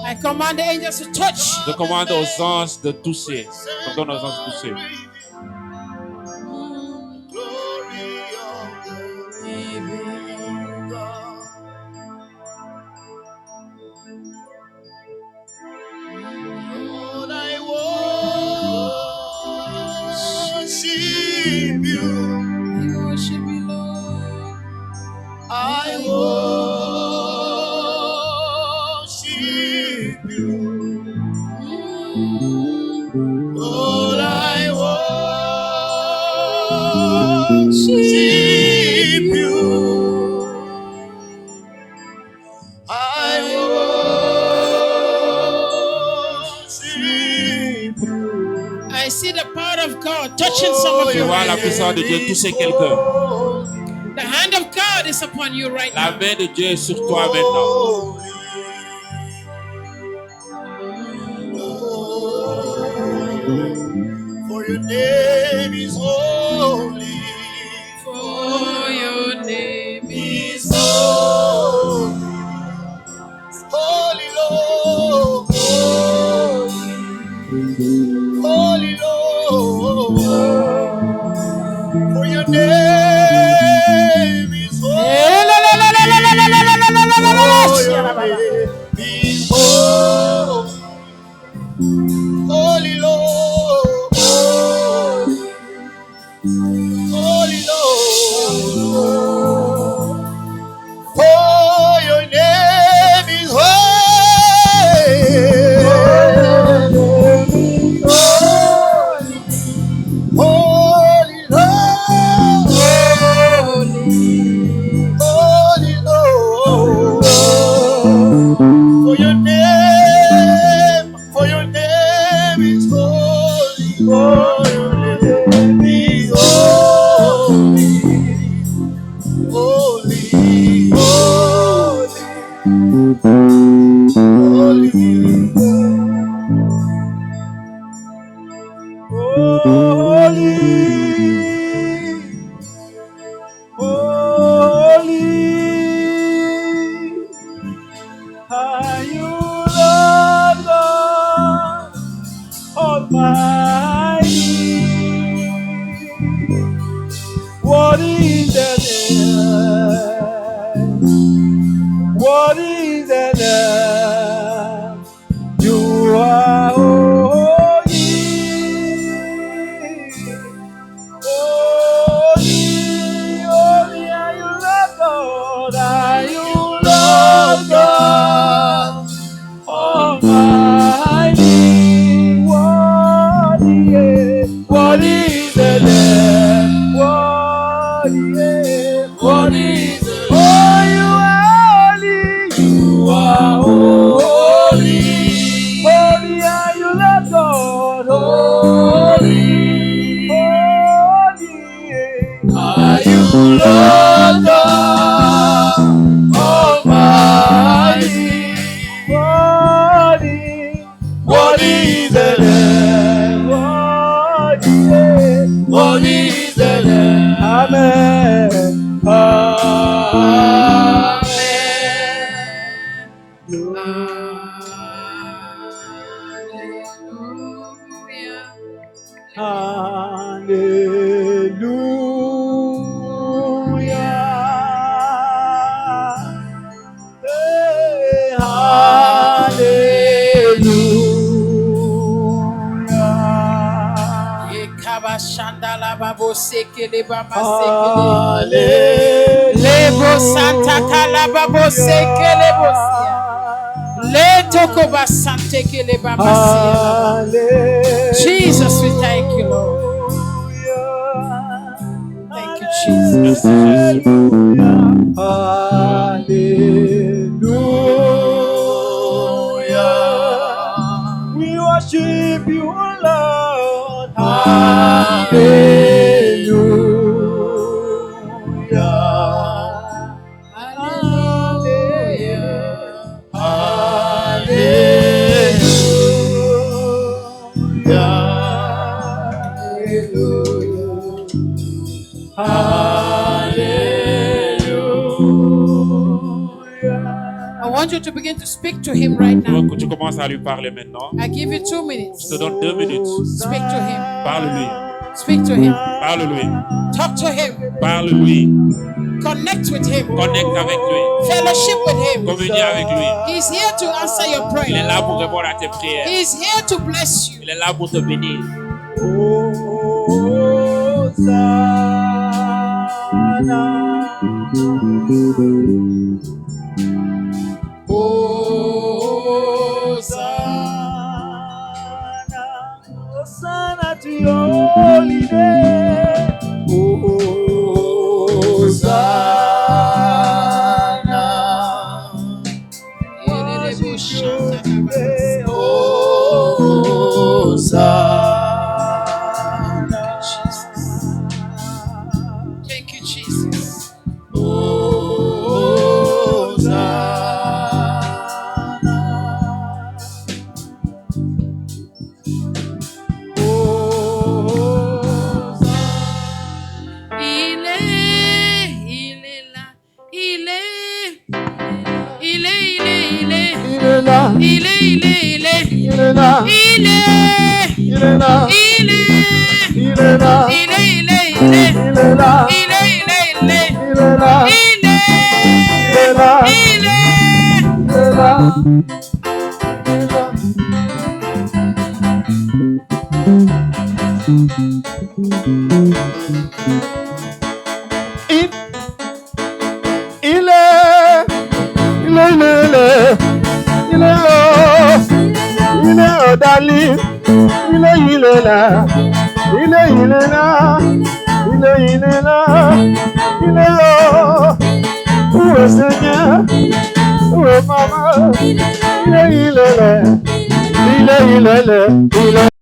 I command the angels to touch. Je commande aux anges de toucher. J'ordonne aux anges de toucher. Glory of the living God. Lord, I worship you. We worship you, Lord. I worship you. Lord, I worship you. I worship you. I see the power of God touching some of Je you vois la right puissance de Dieu toucher quelqu'un. now. The hand of God is upon you right La now. main de Dieu est sur toi maintenant. For your name is holy. For your name is holy. Holy Lord. Holy Lord. For your name is holy. For your name is holy. Holy Lord. Holy Lord. For your name is holy. Holy Lord. Holy Lord. For your name is holy. For your name is holy. Holy, holy, holy, are you Lord God Almighty? is the name? What is the name? You are holy. Holy, holy are you, Lord God? Are you Lord God Almighty? What is the Lamb? What is the Lamb? Oh, you are holy. Holy are you, Lord God. Holy, holy are you, Lord God Almighty. What is the Lamb? What is the Lamb? Amen. Amen. Shandala babo sekele baba sekele lebo santa kala babo sekele bosia le toko basante kele baba sia. Jesus, we thank you, Lord. Thank you, Jesus. Hallelujah. We worship you, Lord. Hallelujah. Hallelujah. Hallelujah. Hallelujah. I want you to begin to speak to him right now. Tu commences à lui parler maintenant. I give you 2 minutes. Je te donne 2 minutes. Speak to him. Parle-lui. Speak to him. Parle-lui. Talk to him. Parle-lui. Connect with him. Connecte avec lui. Fellowship with him. Communie avec lui. He's here to answer your Il est prayer. là pour répondre à tes prières. He's here to bless you. Il est là pour te bénir. Hosanna to your holy name. Hosanna. Hosanna. Thank you, Jesus. Il est